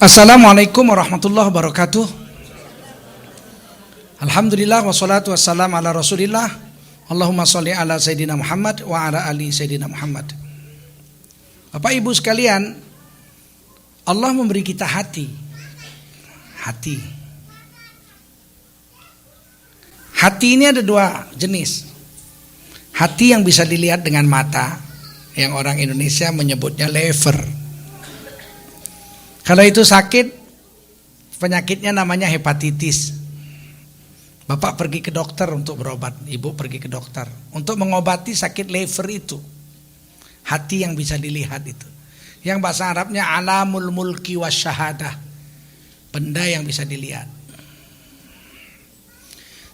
Assalamualaikum warahmatullahi wabarakatuh. Alhamdulillah wassalatu wassalam ala rasulillah. Allahumma sholli ala Sayyidina Muhammad wa ala ali Sayyidina Muhammad. Bapak ibu sekalian, Allah memberi kita hati. Hati ini ada dua jenis. Hati yang bisa dilihat dengan mata, yang orang Indonesia menyebutnya lever. Kalau itu sakit, penyakitnya namanya hepatitis. Bapak pergi ke dokter untuk berobat, ibu pergi ke dokter untuk mengobati sakit lever itu. Hati yang bisa dilihat itu. Yang bahasa Arabnya alamul mulki wasyahadah. Benda yang bisa dilihat.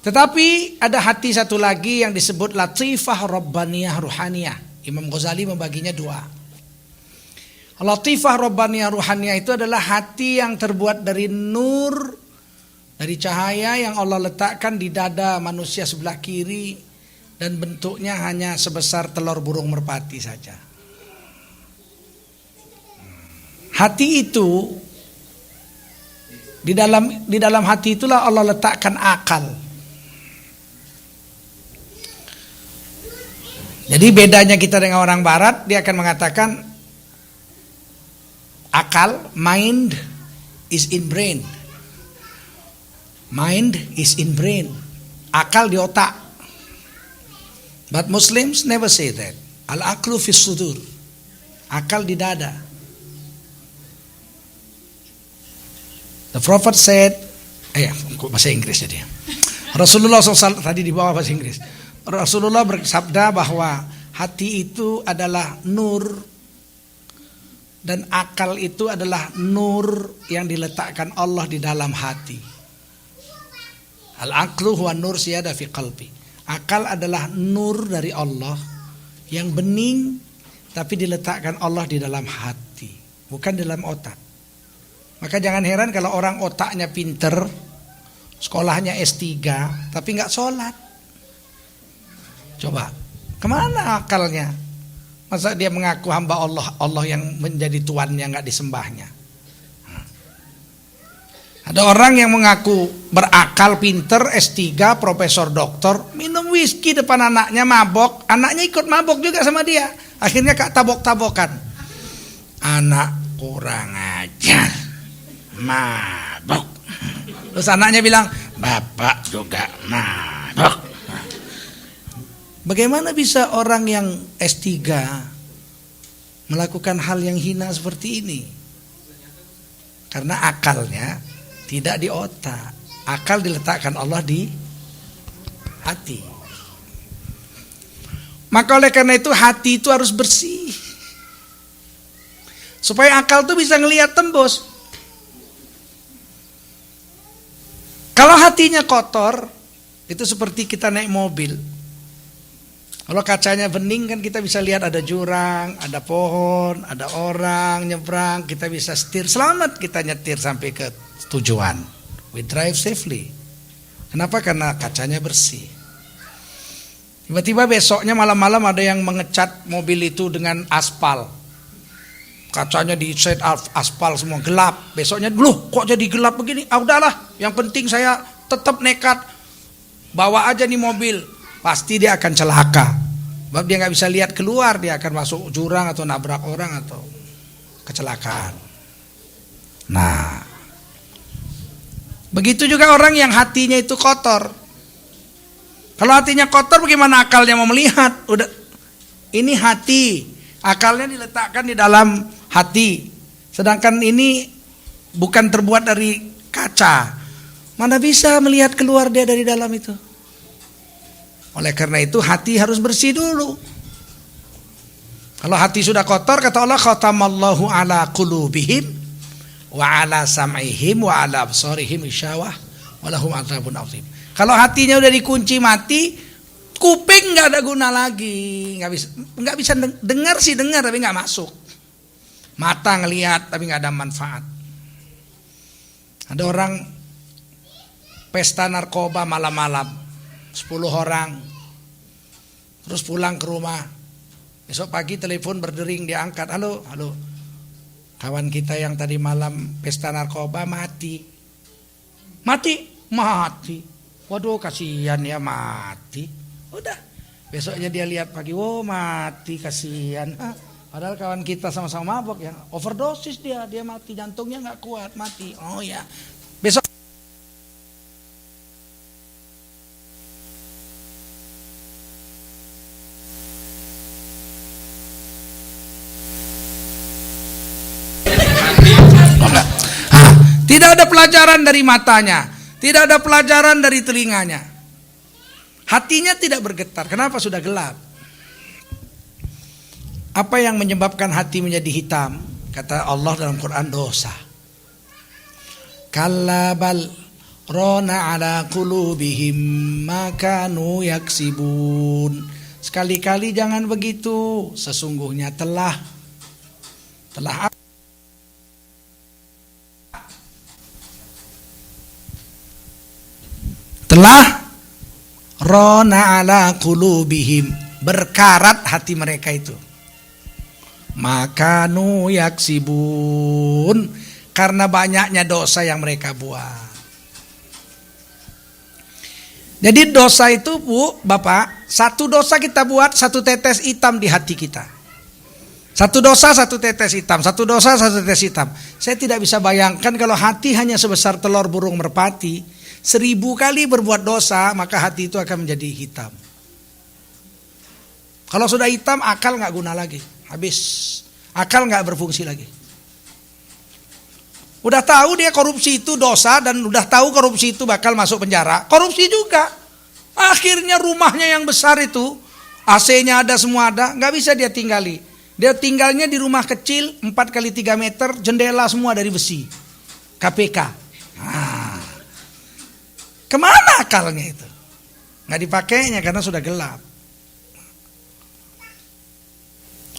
Tetapi ada hati satu lagi yang disebut latifah rabbaniyah ruhaniyah. Imam Ghazali membaginya dua. Latifah rabbaniyah ruhaniyah itu adalah hati yang terbuat dari nur, dari cahaya yang Allah letakkan di dada manusia sebelah kiri, dan bentuknya hanya sebesar telur burung merpati saja. Hati itu, di dalam hati itulah Allah letakkan akal. Jadi bedanya kita dengan orang barat, dia akan mengatakan akal, mind is in brain. Mind is in brain. Akal di otak. But Muslims never say that. Al-aqlu fis sudur. Akal di dada. The Prophet said, bahasa Inggris jadi. Rasulullah SAW tadi di bawah bahasa Inggris. Rasulullah bersabda bahwa hati itu adalah nur. Dan akal itu adalah nur yang diletakkan Allah di dalam hati. Al-aqlu huwa nur siyada fi qalbi. Akal adalah nur dari Allah yang bening tapi diletakkan Allah di dalam hati, bukan dalam otak. Maka jangan heran kalau orang otaknya pinter, sekolahnya S3 tapi nggak sholat. Coba, kemana akalnya? Masa dia mengaku hamba Allah, Allah yang menjadi tuannya nggak disembahnya. Ada orang yang mengaku berakal, pinter, S3, profesor, doktor, minum whisky depan anaknya, mabok, anaknya ikut mabok juga sama dia. Akhirnya tabok-tabokan. Anak kurang ajar, mabok. Terus anaknya bilang, bapak juga mabok. Bagaimana bisa orang yang S3 melakukan hal yang hina seperti ini? Karena akalnya tidak di otak. Akal diletakkan Allah di hati. Maka oleh karena itu hati itu harus bersih. Supaya akal itu bisa ngelihat tembus. Kalau hatinya kotor, itu seperti kita naik mobil. Kalau kacanya bening kan kita bisa lihat ada jurang, ada pohon, ada orang nyebrang, kita bisa setir, selamat kita nyetir sampai ke tujuan. We drive safely. Kenapa? Karena kacanya bersih. Tiba-tiba besoknya malam-malam ada yang mengecat mobil itu dengan aspal. Kacanya di-set aspal semua gelap. Besoknya, loh kok jadi gelap begini? Udahlah, yang penting saya tetap nekat. Bawa aja nih mobil. Pasti dia akan celaka. Sebab dia nggak bisa lihat keluar, dia akan masuk jurang atau nabrak orang atau kecelakaan. Nah, begitu juga orang yang hatinya itu kotor. Kalau hatinya kotor, bagaimana akalnya mau melihat? Udah, ini hati, akalnya diletakkan di dalam hati. Sedangkan ini bukan terbuat dari kaca. Mana bisa melihat keluar dia dari dalam itu? Oleh karena itu hati harus bersih dulu. Kalau hati sudah kotor, kata Allah, khatamallahu ala qulubihim wa ala sam'ihim wa ala absarihim isyawah wa lahum adzabun adzim. Kalau hatinya udah dikunci mati, kuping nggak ada guna lagi, nggak bisa dengar sih dengar tapi nggak masuk. Mata ngelihat tapi nggak ada manfaat. Ada orang pesta narkoba malam-malam. 10 orang, terus pulang ke rumah. Besok pagi telepon berdering, dia angkat, halo, Kawan kita yang tadi malam pesta narkoba mati. Waduh kasihan ya mati. Udah. Besoknya dia lihat pagi, oh mati kasihan. Padahal kawan kita sama-sama mabok ya, overdosis dia mati, jantungnya nggak kuat, mati. Oh ya, besok. Tidak ada pelajaran dari matanya, tidak ada pelajaran dari telinganya. Hatinya tidak bergetar. Kenapa? Sudah gelap. Apa yang menyebabkan hati menjadi hitam? Kata Allah dalam Quran, dosa. Kalla bal rona ala qulubihim ma kanu yaksibun. Sekali-kali jangan begitu. Sesungguhnya telah rona ala qulubihim, berkarat hati mereka itu. Makanu yaksibun, karena banyaknya dosa yang mereka buat. Jadi dosa itu Bu, Bapak, satu dosa kita buat satu tetes hitam di hati kita. Satu dosa satu tetes hitam, satu dosa satu tetes hitam. Saya tidak bisa bayangkan kalau hati hanya sebesar telur burung merpati, 1000 kali berbuat dosa maka hati itu akan menjadi hitam. Kalau sudah hitam akal nggak guna lagi. Habis, akal nggak berfungsi lagi. Udah tahu dia korupsi itu dosa dan udah tahu korupsi itu bakal masuk penjara, korupsi juga. Akhirnya rumahnya yang besar itu, AC-nya ada, semua ada, nggak bisa dia tinggali. Dia tinggalnya di rumah kecil 4 kali 3 meter, jendela semua dari besi, KPK. Kemana akalnya itu? Nggak dipakainya karena sudah gelap.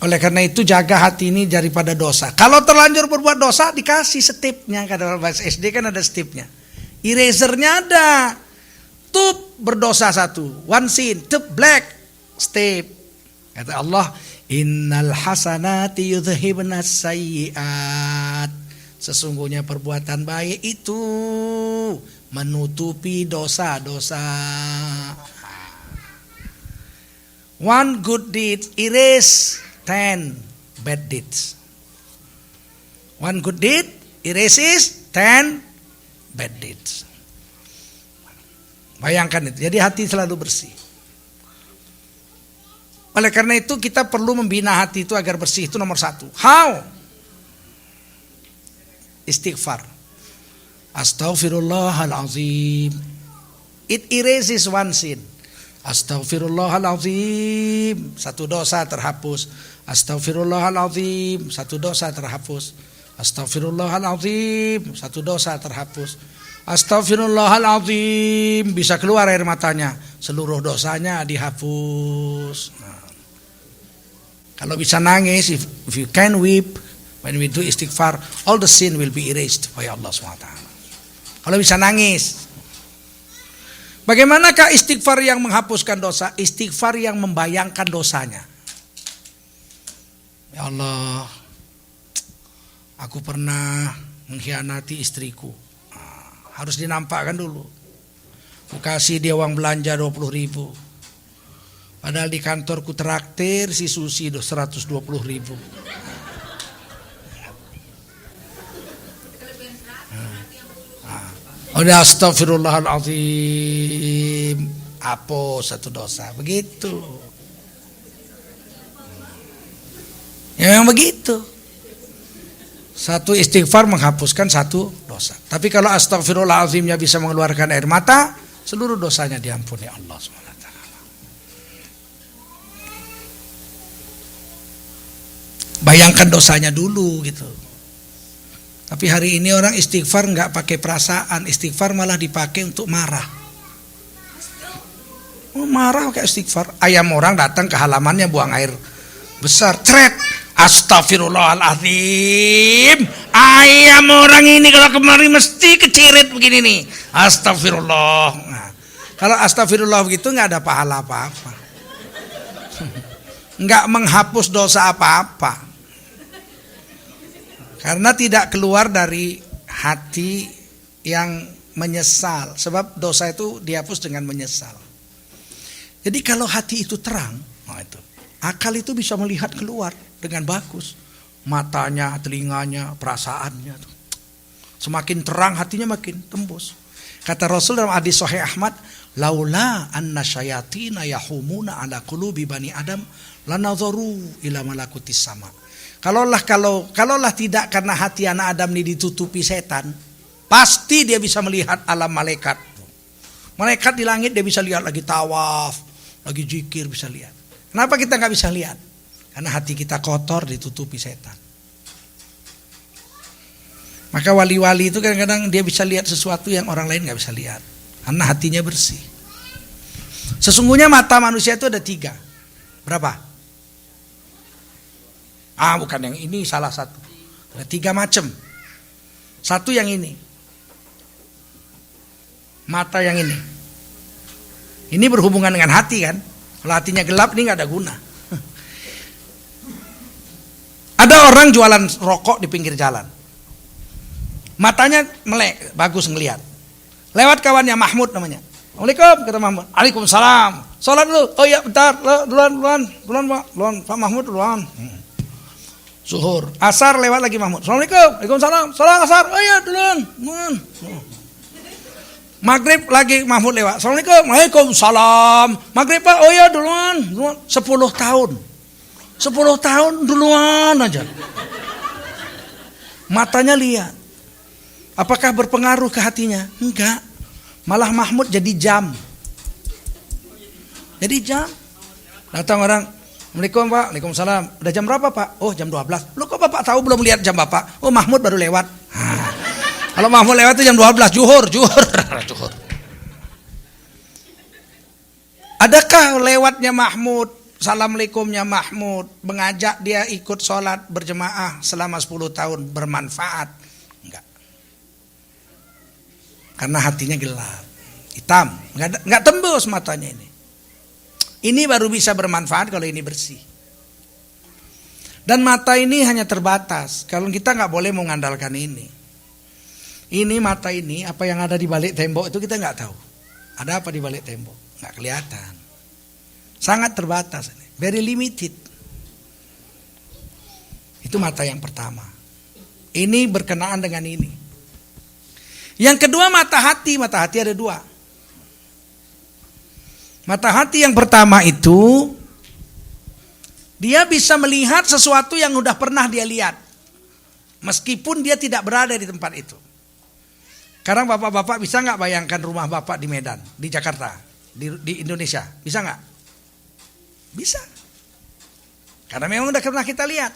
Oleh karena itu jaga hati ini daripada dosa. Kalau terlanjur berbuat dosa dikasih stepnya. Kata bahasa SD kan ada stepnya. Erasernya ada. Tup berdosa 1. One sin. Tup black. Step. Kata Allah. Innal hasanati yudhibnas sayyiat. Sesungguhnya perbuatan baik itu menutupi dosa-dosa. One good deed erase 10 bad deeds. One good deed erases 10 bad deeds. Bayangkan itu. Jadi hati selalu bersih. Oleh karena itu kita perlu membina hati itu agar bersih. Itu nomor 1. How? Istighfar. Astaghfirullahalazim. It erases one sin. Astaghfirullahalazim, 1 dosa terhapus. Astaghfirullahalazim, 1 dosa terhapus. Astaghfirullahalazim, 1 dosa terhapus. Astaghfirullahalazim, bisa keluar air matanya, seluruh dosanya dihapus. Kalau bisa nangis, if you can weep when we do istighfar, all the sin will be erased by Allah SWT. Kalau bisa nangis. Bagaimanakah istighfar yang menghapuskan dosa? Istighfar yang membayangkan dosanya. Ya Allah, aku pernah mengkhianati istriku. Harus dinampakkan dulu. Aku kasih dia uang belanja 20.000. Padahal di kantorku traktir si Susi 120.000. Udah astagfirullahaladzim, hapus 1 dosa, begitu. Ya memang begitu. 1 istighfar menghapuskan 1 dosa. Tapi kalau astagfirullahaladzimnya bisa mengeluarkan air mata, seluruh dosanya diampuni Allah SWT. Bayangkan dosanya dulu gitu. Tapi hari ini orang istighfar nggak pakai perasaan, istighfar malah dipakai untuk marah. Oh, marah pakai istighfar. Ayam orang datang ke halamannya buang air besar, cret, astagfirullahaladzim. Ayam orang ini kalau kemari mesti kecirit begini nih, astagfirullah. Nah, kalau astagfirullah begitu nggak ada pahala apa-apa, nggak menghapus dosa apa-apa. Karena tidak keluar dari hati yang menyesal. Sebab dosa itu dihapus dengan menyesal. Jadi kalau hati itu terang, itu akal itu bisa melihat keluar dengan bagus. Matanya, telinganya, perasaannya. Semakin terang hatinya makin tembus. Kata Rasul dalam hadis Sahih Ahmad, laula anna syayatina yahumuna ala qulubi bani Adam lanadharu ila malakutis sama. Kalaulah tidak karena hati anak Adam ini ditutupi setan, pasti dia bisa melihat alam malaikat. Malaikat di langit dia bisa lihat lagi tawaf, lagi zikir bisa lihat. Kenapa kita nggak bisa lihat? Karena hati kita kotor ditutupi setan. Maka wali-wali itu kadang-kadang dia bisa lihat sesuatu yang orang lain nggak bisa lihat. Karena hatinya bersih. Sesungguhnya mata manusia itu ada 3. Berapa? Bukan yang ini, salah satu. Ada 3 macam. Satu yang ini. Mata yang ini. Ini berhubungan dengan hati kan. Kalau hatinya gelap ini nggak ada guna. Ada orang jualan rokok di pinggir jalan. Matanya melek, bagus ngelihat. Lewat kawannya Mahmud namanya. Assalamualaikum kata Mahmud. Waalaikumsalam. Salat dulu. Oh iya bentar, duluan Pak Mahmud duluan. Zuhur. Asar lewat lagi Mahmud. Assalamualaikum. Waalaikumsalam. Salat asar. Oh iya duluan. Maghrib lagi Mahmud lewat. Assalamualaikum. Waalaikumsalam. Maghrib Pak. Oh iya duluan. 10 tahun. 10 tahun duluan aja. Matanya lihat. Apakah berpengaruh ke hatinya? Enggak. Malah Mahmud jadi jam. Jadi jam. Datang orang, Assalamualaikum Pak, Waalaikumsalam. Udah jam berapa Pak? Oh jam 12. Loh kok Bapak tahu belum lihat jam Bapak? Oh Mahmud baru lewat. Kalau Mahmud lewat itu jam 12, Zuhur. Adakah lewatnya Mahmud, Assalamualaikumnya Mahmud, mengajak dia ikut sholat berjemaah selama 10 tahun bermanfaat? Karena hatinya gelap, hitam, nggak tembus matanya ini. Ini baru bisa bermanfaat kalau ini bersih. Dan mata ini hanya terbatas. Kalau kita nggak boleh mengandalkan ini. Ini mata ini, apa yang ada di balik tembok itu kita nggak tahu. Ada apa di balik tembok? Nggak kelihatan. Sangat terbatas, very limited. Itu mata yang pertama. Ini berkenaan dengan ini. Yang kedua mata hati ada 2. Mata hati yang pertama itu dia bisa melihat sesuatu yang udah pernah dia lihat, meskipun dia tidak berada di tempat itu. Sekarang bapak-bapak bisa nggak bayangkan rumah bapak di Medan, di Jakarta, di Indonesia, bisa nggak? Bisa, karena memang udah pernah kita lihat.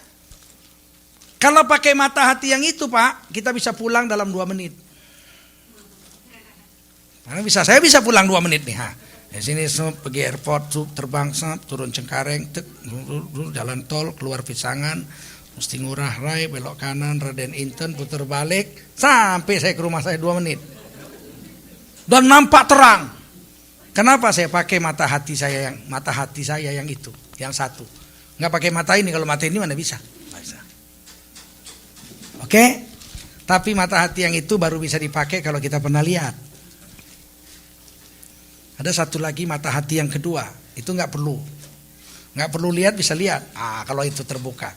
Kalau pakai mata hati yang itu Pak, kita bisa pulang dalam 2 menit. Saya bisa pulang 2 menit nih. Di sini pergi airport, terbang, turun Cengkareng, jalan tol, keluar Pisangan, Musti Ngurah Rai, belok kanan, Raden Inten, putar balik, sampai saya ke rumah saya 2 menit. Dan nampak terang. Kenapa saya pakai mata hati saya yang itu, yang satu. Nggak pakai mata ini, kalau mata ini mana bisa? Nggak bisa. Oke? Tapi mata hati yang itu baru bisa dipakai kalau kita pernah lihat. Ada satu lagi mata hati yang kedua, itu nggak perlu lihat, bisa lihat. Kalau itu terbuka,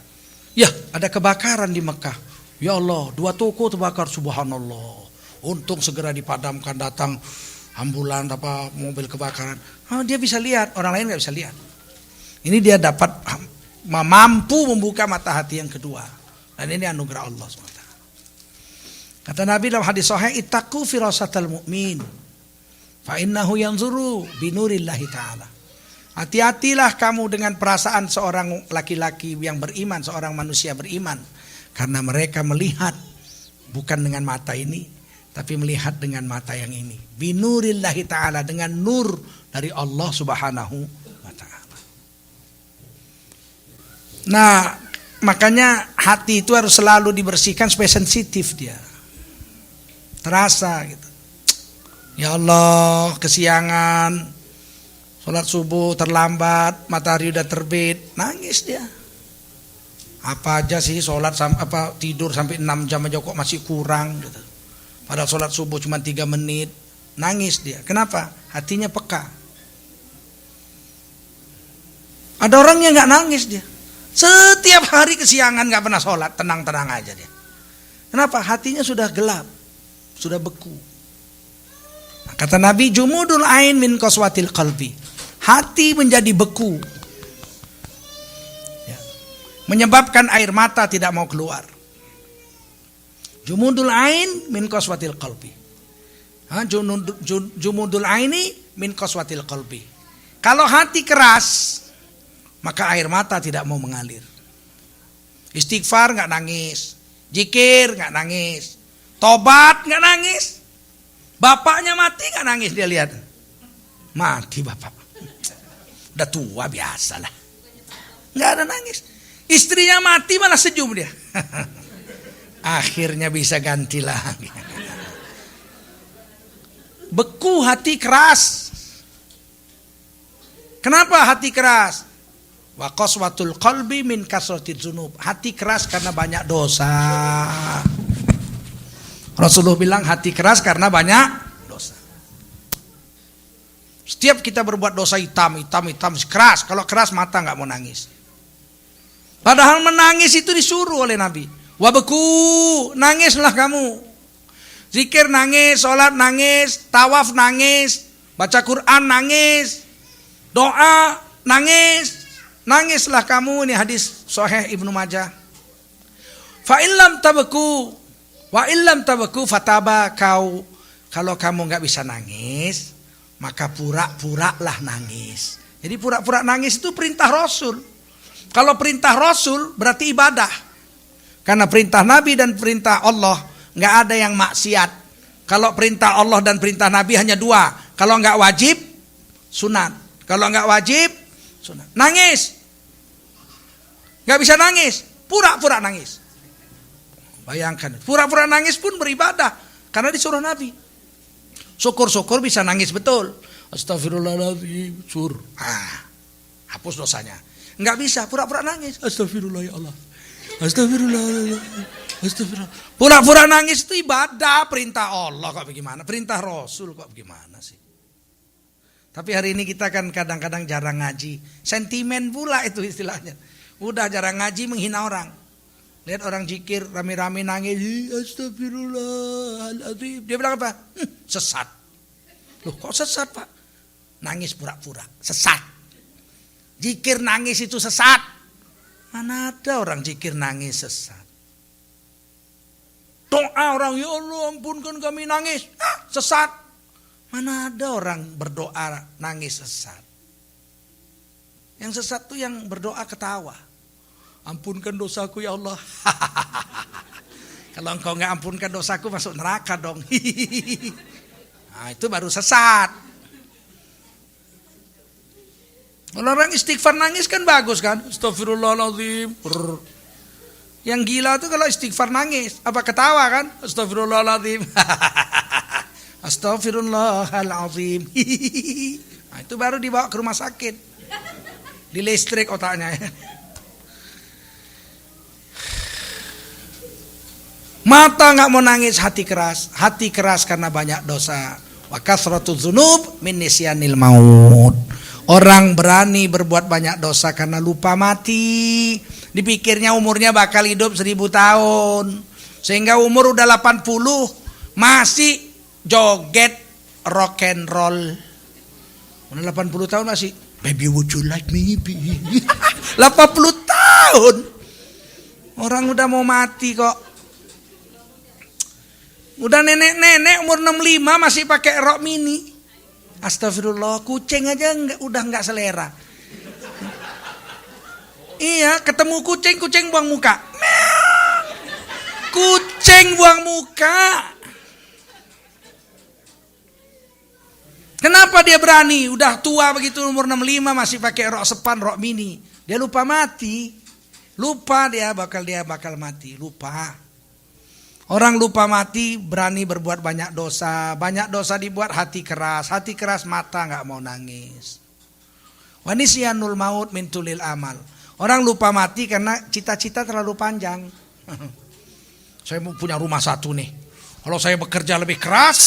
ya ada kebakaran di Mekah, ya Allah 2 toko terbakar, subhanallah. Untung segera dipadamkan, datang ambulan mobil kebakaran. Dia bisa lihat, orang lain nggak bisa lihat. Ini dia dapat mampu membuka mata hati yang kedua, dan ini anugerah Allah SWT. Kata Nabi dalam hadis sahih, ittaqu firasatal mu'min. Fa innahu yanzuru binurillahi ta'ala. Hati-hatilah kamu dengan perasaan seorang laki-laki yang beriman, seorang manusia beriman. Karena mereka melihat bukan dengan mata ini, tapi melihat dengan mata yang ini. Binurillahi ta'ala, dengan nur dari Allah subhanahu wa ta'ala. Nah, makanya hati itu harus selalu dibersihkan supaya sensitif dia. Terasa gitu. Ya Allah, kesiangan, sholat subuh terlambat, matahari udah terbit, nangis dia. Apa aja sih sholat tidur sampai 6 jam aja kok masih kurang gitu. Padahal sholat subuh cuma 3 menit. Nangis dia. Kenapa? Hatinya peka. Ada orang yang gak nangis dia. Setiap hari kesiangan gak pernah sholat. Tenang-tenang aja dia. Kenapa? Hatinya sudah gelap. Sudah beku. Nah, kata Nabi, jumudul ain min qaswatil qalbi. Hati menjadi beku. Ya. Menyebabkan air mata tidak mau keluar. Jumudul ain min qaswatil qalbi. Jumudul aini min qaswatil qalbi. Kalau hati keras, maka air mata tidak mau mengalir. Istighfar nggak nangis, zikir nggak nangis, tobat nggak nangis. Bapaknya mati nggak nangis, dia lihat mati bapak, udah tua biasalah, nggak ada nangis. Istrinya mati malah senyum dia. Akhirnya bisa ganti lagi. Beku, hati keras. Kenapa hati keras? Wa qaswatul qalbi min kasratil dzunub. Hati keras karena banyak dosa. Rasulullah bilang hati keras karena banyak dosa. Setiap kita berbuat dosa hitam keras. Kalau keras mata nggak mau nangis. Padahal menangis itu disuruh oleh Nabi. Wa beku, nangislah kamu. Zikir nangis, sholat nangis, tawaf nangis, baca Quran nangis, doa nangis, nangislah kamu. Ini hadis Sahih Ibnu Majah. Fa illam tabaku, wa illam tabaku fataba kau. Kalau kamu nggak bisa nangis, maka pura-puralah nangis. Jadi pura-pura nangis itu perintah Rasul. Kalau perintah Rasul berarti ibadah. Karena perintah Nabi dan perintah Allah nggak ada yang maksiat. Kalau perintah Allah dan perintah Nabi hanya 2. Kalau nggak wajib, sunat. Kalau nggak wajib, sunat. Nangis, nggak bisa nangis, pura-pura nangis. Bayangkan, pura-pura nangis pun beribadah karena disuruh Nabi. Syukur-syukur bisa nangis betul. Astagfirullahaladzim, hapus dosanya. Nggak bisa, pura-pura nangis. Astagfirullah ya Allah. Astagfirullah. Pura-pura nangis itu ibadah, perintah Allah kok bagaimana? Perintah Rasul kok bagaimana sih? Tapi hari ini kita kan kadang-kadang jarang ngaji. Sentimen pula itu istilahnya. Udah jarang ngaji menghina orang. Lihat orang zikir rame-rame nangis, astagfirullahaladzim. Dia bilang apa? Sesat. Loh kok sesat Pak? Nangis pura-pura, sesat. Zikir nangis itu sesat. Mana ada orang zikir nangis sesat? Doa orang, ya Allah ampunkan kami nangis, sesat. Mana ada orang berdoa nangis sesat? Yang sesat tuh yang berdoa ketawa. Ampunkan dosaku ya Allah. Kalau engkau nggak ampunkan dosaku masuk neraka dong. Nah, itu baru sesat. Kalau orang istighfar nangis kan bagus kan? Astagfirullahaladzim. Yang gila tuh kalau istighfar nangis, apa ketawa kan? Astagfirullahaladzim. Astagfirullahaladzim. Nah, itu baru dibawa ke rumah sakit. Di listrik otaknya. Mata nggak mau nangis, hati keras. Hati keras karena banyak dosa. Wa kasratu dzunub min nisyanil maut. Orang berani berbuat banyak dosa karena lupa mati. Dipikirnya umurnya bakal hidup 1000 tahun. Sehingga umur udah 80 masih joget rock and roll. Udah 80 tahun masih baby would you like me baby. 80 tahun. Orang udah mau mati kok. Udah nenek-nenek umur 65 masih pakai rok mini. Astagfirullah, kucing aja udah nggak selera. Iya, ketemu kucing buang muka. Kucing buang muka. Kenapa dia berani? Udah tua begitu umur 65 masih pakai rok sepan, rok mini. Dia lupa mati. Lupa dia bakal mati, lupa. Orang lupa mati berani berbuat banyak dosa. Banyak dosa dibuat hati keras. Hati keras mata gak mau nangis. Wa nisyanul maut min tulil amal. Orang lupa mati karena cita-cita terlalu panjang. Saya mau punya rumah satu nih. Kalau saya bekerja lebih keras,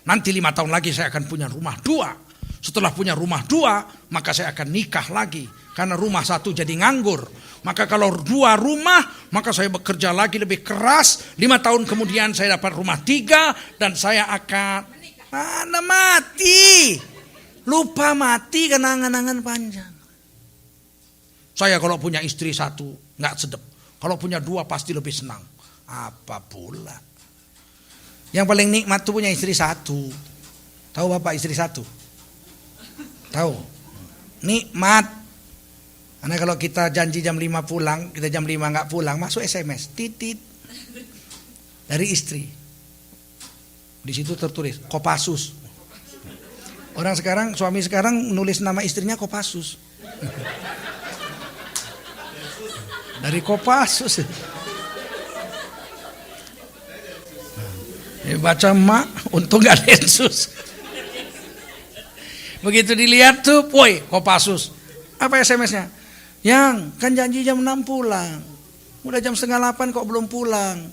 nanti 5 tahun lagi saya akan punya rumah 2. Setelah punya rumah 2, maka saya akan nikah lagi. Karena rumah satu jadi nganggur. Maka kalau 2 rumah, maka saya bekerja lagi lebih keras. 5 tahun kemudian saya dapat rumah 3. Dan saya akan mana mati. Lupa mati karena angan-angan panjang. Saya kalau punya istri 1 nggak sedep. Kalau punya 2 pasti lebih senang. Apa pula? Yang paling nikmat tuh punya istri 1. Tahu Bapak istri 1? Tahu? Nikmat. Karena kalau kita janji jam 5 pulang, kita jam 5 nggak pulang, masuk SMS titit dari istri. Di situ tertulis Kopassus. Orang sekarang, suami sekarang nulis nama istrinya Kopassus. Dari Kopassus. Baca mak, untung gak Densus. Begitu dilihat tuh, woi Kopassus. Apa SMS-nya? Yang kan janji jam 6 pulang. Udah jam 7:30 kok belum pulang.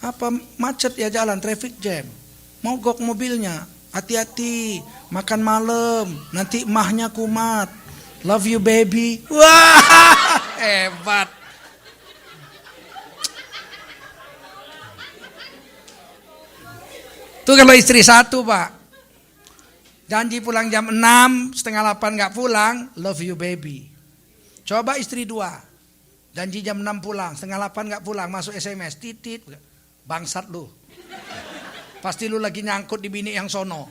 Apa macet ya jalan, traffic jam. Mogok mobilnya. Hati-hati, makan malam. Nanti emahnya kumat. Love you baby. Wah, hebat. Tuh kalau istri 1 Pak, janji pulang jam 6, 7:30 gak pulang, love you baby. Coba istri 2, janji jam 6 pulang, 7:30 gak pulang, masuk SMS, titit, bangsat lu. Pasti lu lagi nyangkut di bini yang sono.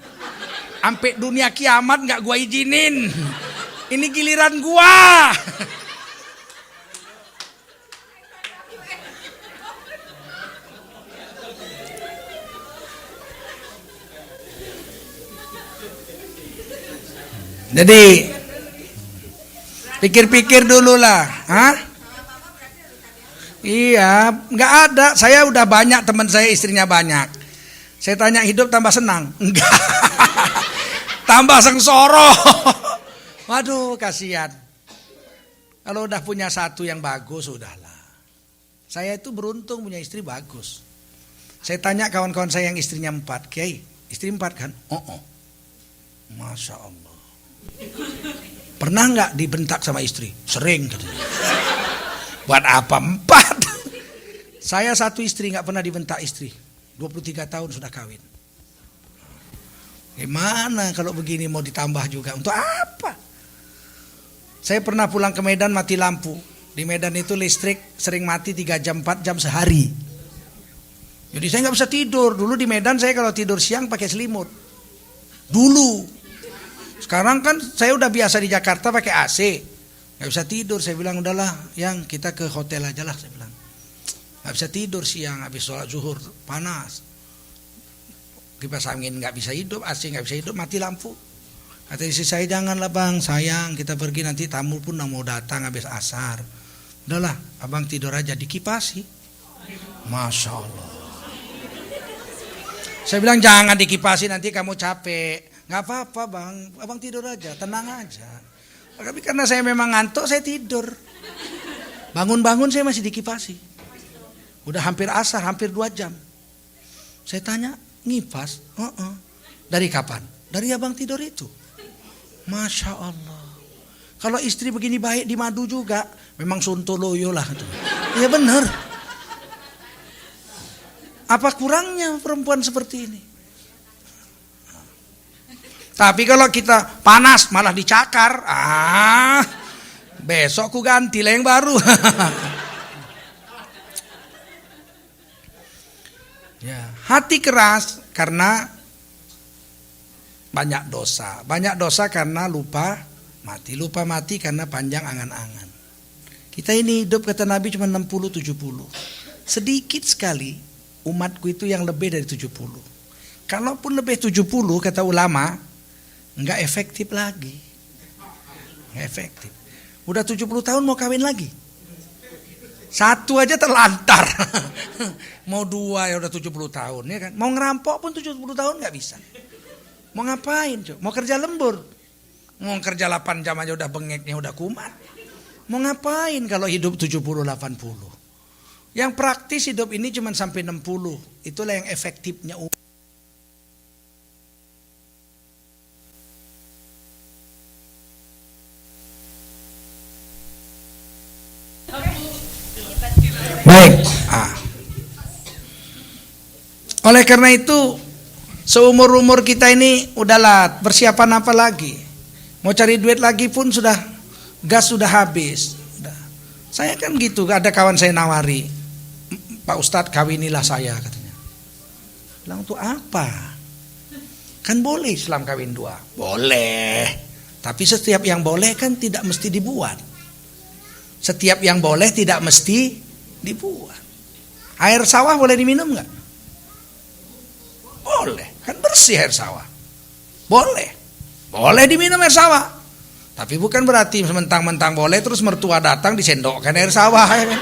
Sampai dunia kiamat gak gua izinin. Ini giliran gua. Jadi pikir-pikir dulu lah, hah? Iya, nggak ada. Saya udah banyak teman saya istrinya banyak. Saya tanya hidup tambah senang? Enggak, tambah sengsoro. Waduh, kasihan. Kalau udah punya 1 yang bagus, udahlah. Saya itu beruntung punya istri bagus. Saya tanya kawan-kawan saya yang istrinya 4, Kiai, istri 4 kan? Oh, Masya Allah. Pernah nggak dibentak sama istri? Sering katanya. Buat apa 4? Saya 1 istri nggak pernah dibentak istri. 23 tahun sudah kawin. Gimana kalau begini mau ditambah juga? Untuk apa? Saya pernah pulang ke Medan mati lampu. Di Medan itu listrik sering mati 3 jam 4 jam sehari. Jadi saya nggak bisa tidur. Dulu di Medan saya kalau tidur siang pakai selimut. Dulu. Sekarang kan saya udah biasa di Jakarta pakai AC, nggak bisa tidur. Saya bilang udahlah, yang kita ke hotel aja lah. Saya bilang nggak bisa tidur siang, habis sholat zuhur panas, kipas angin nggak bisa hidup, AC nggak bisa hidup, mati lampu. Kata istri saya, janganlah bang, sayang kita pergi nanti tamu pun mau datang habis asar. Udahlah, abang tidur aja dikipasi. Masya Allah. Saya bilang jangan dikipasi nanti kamu capek. Nggak apa-apa bang, abang tidur aja, tenang aja. Tapi karena saya memang ngantuk, saya tidur. Bangun-bangun saya masih dikipasi. Udah hampir asar, hampir 2 jam. Saya tanya, ngipas? Dari kapan? Dari abang tidur itu. Masya Allah. Kalau istri begini baik di madu juga, memang sontoloyo lah. Iya bener. Apa kurangnya perempuan seperti ini? Tapi kalau kita panas malah dicakar, besok ku ganti lah yang baru. Ya, hati keras karena banyak dosa. Banyak dosa karena lupa mati. Lupa mati karena panjang angan-angan. Kita ini hidup kata Nabi cuma 60-70. Sedikit sekali umatku itu yang lebih dari 70. Kalaupun lebih 70 kata ulama, nggak efektif lagi. Nggak efektif. Udah 70 tahun mau kawin lagi. 1 aja terlantar. Mau 2 ya udah 70 tahun ya kan. Mau ngerampok pun 70 tahun nggak bisa. Mau ngapain coba? Mau kerja lembur. Mau kerja 8 jam aja udah bengeknya udah kumat. Mau ngapain kalau hidup 70-80? Yang praktis hidup ini cuma sampai 60. Itulah yang efektifnya. Baik. Oleh karena itu, seumur-umur kita ini udahlah, persiapan apa lagi? Mau cari duit lagi pun sudah, gas sudah habis. Saya kan gitu, ada kawan saya nawari, Pak Ustadz kawinilah saya katanya. Bilang tuh apa? Kan boleh Islam kawin dua. Boleh. Tapi setiap yang boleh kan tidak mesti dibuat. Setiap yang boleh tidak mesti dibuat. Air sawah boleh diminum nggak? Boleh. Kan bersih air sawah. Boleh. Boleh diminum air sawah. Tapi bukan berarti mentang-mentang boleh terus mertua datang disendokkan air sawah ya kan?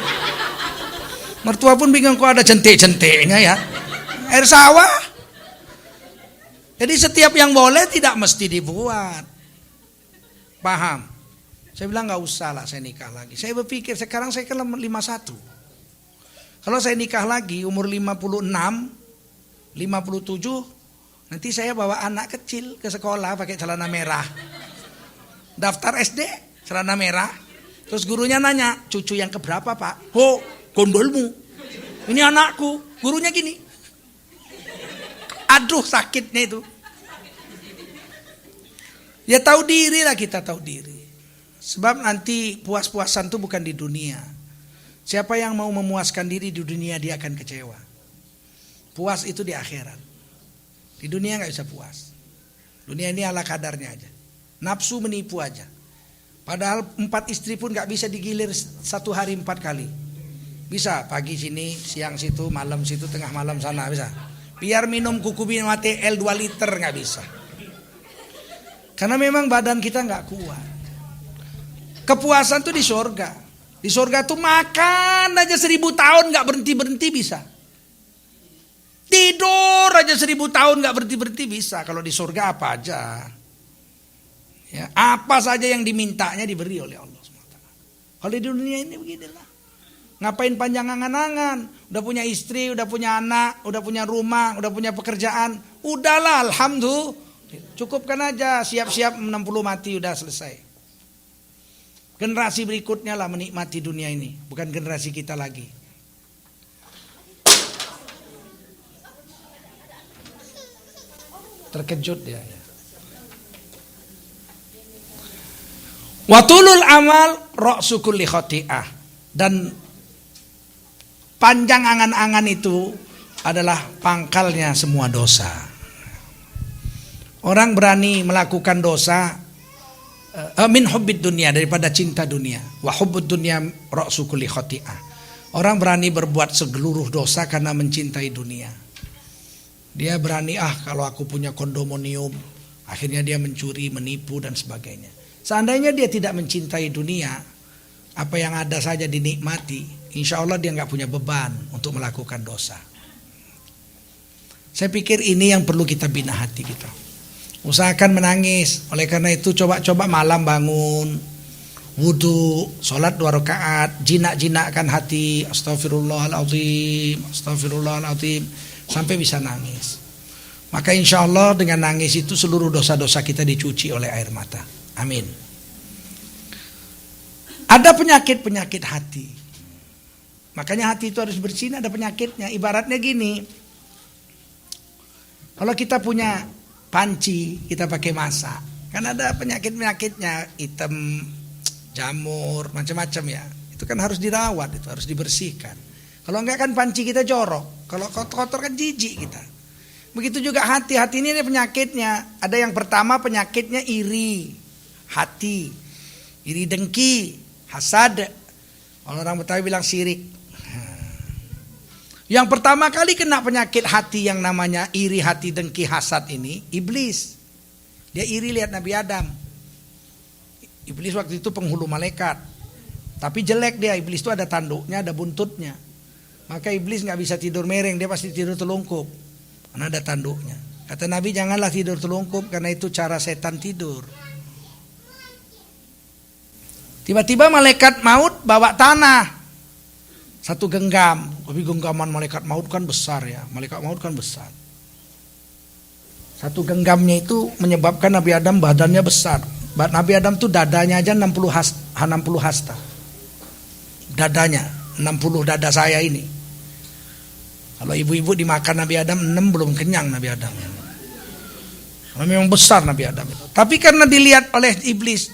Mertua pun bingung kok ada jentik-jentiknya ya. Air sawah. Jadi setiap yang boleh tidak mesti dibuat. Paham? Saya bilang nggak usah lah saya nikah lagi. Saya berpikir sekarang saya kan 51. Kalau saya nikah lagi umur 56, 57, nanti saya bawa anak kecil ke sekolah pakai celana merah. Daftar SD, celana merah. Terus gurunya nanya, cucu yang keberapa Pak? Oh, gondolmu. Ini anakku. Gurunya gini. Aduh sakitnya itu. Ya tahu diri lah kita, tahu diri. Sebab nanti puas-puasan itu bukan di dunia. Siapa yang mau memuaskan diri di dunia dia akan kecewa. Puas itu di akhirat. Di dunia gak bisa puas. Dunia ini ala kadarnya aja. Nafsu menipu aja. Padahal 4 istri pun gak bisa digilir satu hari 4 kali. Bisa pagi sini, siang situ, malam situ, tengah malam sana bisa. Biar minum kuku binwate L 2 liter gak bisa. Karena memang badan kita gak kuat. Kepuasan tuh di surga. Di surga tuh makan aja 1000 tahun gak berhenti-berhenti bisa. Tidur aja 1000 tahun gak berhenti-berhenti bisa. Kalau di surga apa aja. Ya, apa saja yang dimintanya diberi oleh Allah SWT. Kalau di dunia ini beginilah. Ngapain panjang angan-angan? Udah punya istri, udah punya anak, udah punya rumah, udah punya pekerjaan. Udahlah, alhamdulillah. Cukupkan aja, siap-siap 60 mati udah selesai. Generasi berikutnya lah menikmati dunia ini, bukan generasi kita lagi. Terkejut dia. Watulul amal ra'su kulli khati'ah. Dan panjang angan-angan itu adalah pangkalnya semua dosa. Orang berani melakukan dosa min hubbid dunia, daripada cinta dunia. Wa hubbud dunia ra'su kulli khati'ah. Orang berani berbuat segeluruh dosa karena mencintai dunia. Dia berani kalau aku punya kondominium, akhirnya dia mencuri, menipu dan sebagainya. Seandainya dia tidak mencintai dunia, apa yang ada saja dinikmati, insya Allah dia nggak punya beban untuk melakukan dosa. Saya pikir ini yang perlu kita bina hati kita. Usahakan menangis. Oleh karena itu coba-coba malam bangun, wudu, sholat 2 rakaat, jinak-jinakkan hati, astagfirullahaladzim, astagfirullahaladzim, sampai bisa nangis. Maka insya Allah dengan nangis itu seluruh dosa-dosa kita dicuci oleh air mata. Amin. Ada penyakit-penyakit hati. Makanya hati itu harus bersih, ada penyakitnya. Ibaratnya gini. Kalau kita punya panci, kita pakai masak. Kan ada penyakit-penyakitnya, hitam, jamur, macam-macam ya. Itu kan harus dirawat, itu harus dibersihkan. Kalau enggak kan panci kita jorok. Kalau kotor kan jijik kita. Begitu juga hati. Hati ini ada penyakitnya. Ada yang pertama penyakitnya iri. Hati, iri dengki, hasad. Orang Betawi bilang sirik. Yang pertama kali kena penyakit hati yang namanya iri, hati, dengki, hasad ini iblis. Dia iri lihat Nabi Adam. Iblis waktu itu penghulu malaikat. Tapi jelek dia, iblis itu ada tanduknya, ada buntutnya. Maka iblis gak bisa tidur mereng, dia pasti tidur telungkup. Karena ada tanduknya. Kata Nabi janganlah tidur telungkup karena itu cara setan tidur. Tiba-tiba malaikat maut bawa tanah. Satu genggam. Tapi genggaman malaikat maut kan besar ya. Malaikat maut kan besar. Satu genggamnya itu menyebabkan Nabi Adam badannya besar. Nabi Adam tuh dadanya aja 60 hasta. Dadanya 60 dada saya ini. Kalau ibu-ibu dimakan Nabi Adam 6 belum kenyang Nabi Adam. Memang besar Nabi Adam itu. Tapi karena dilihat oleh iblis,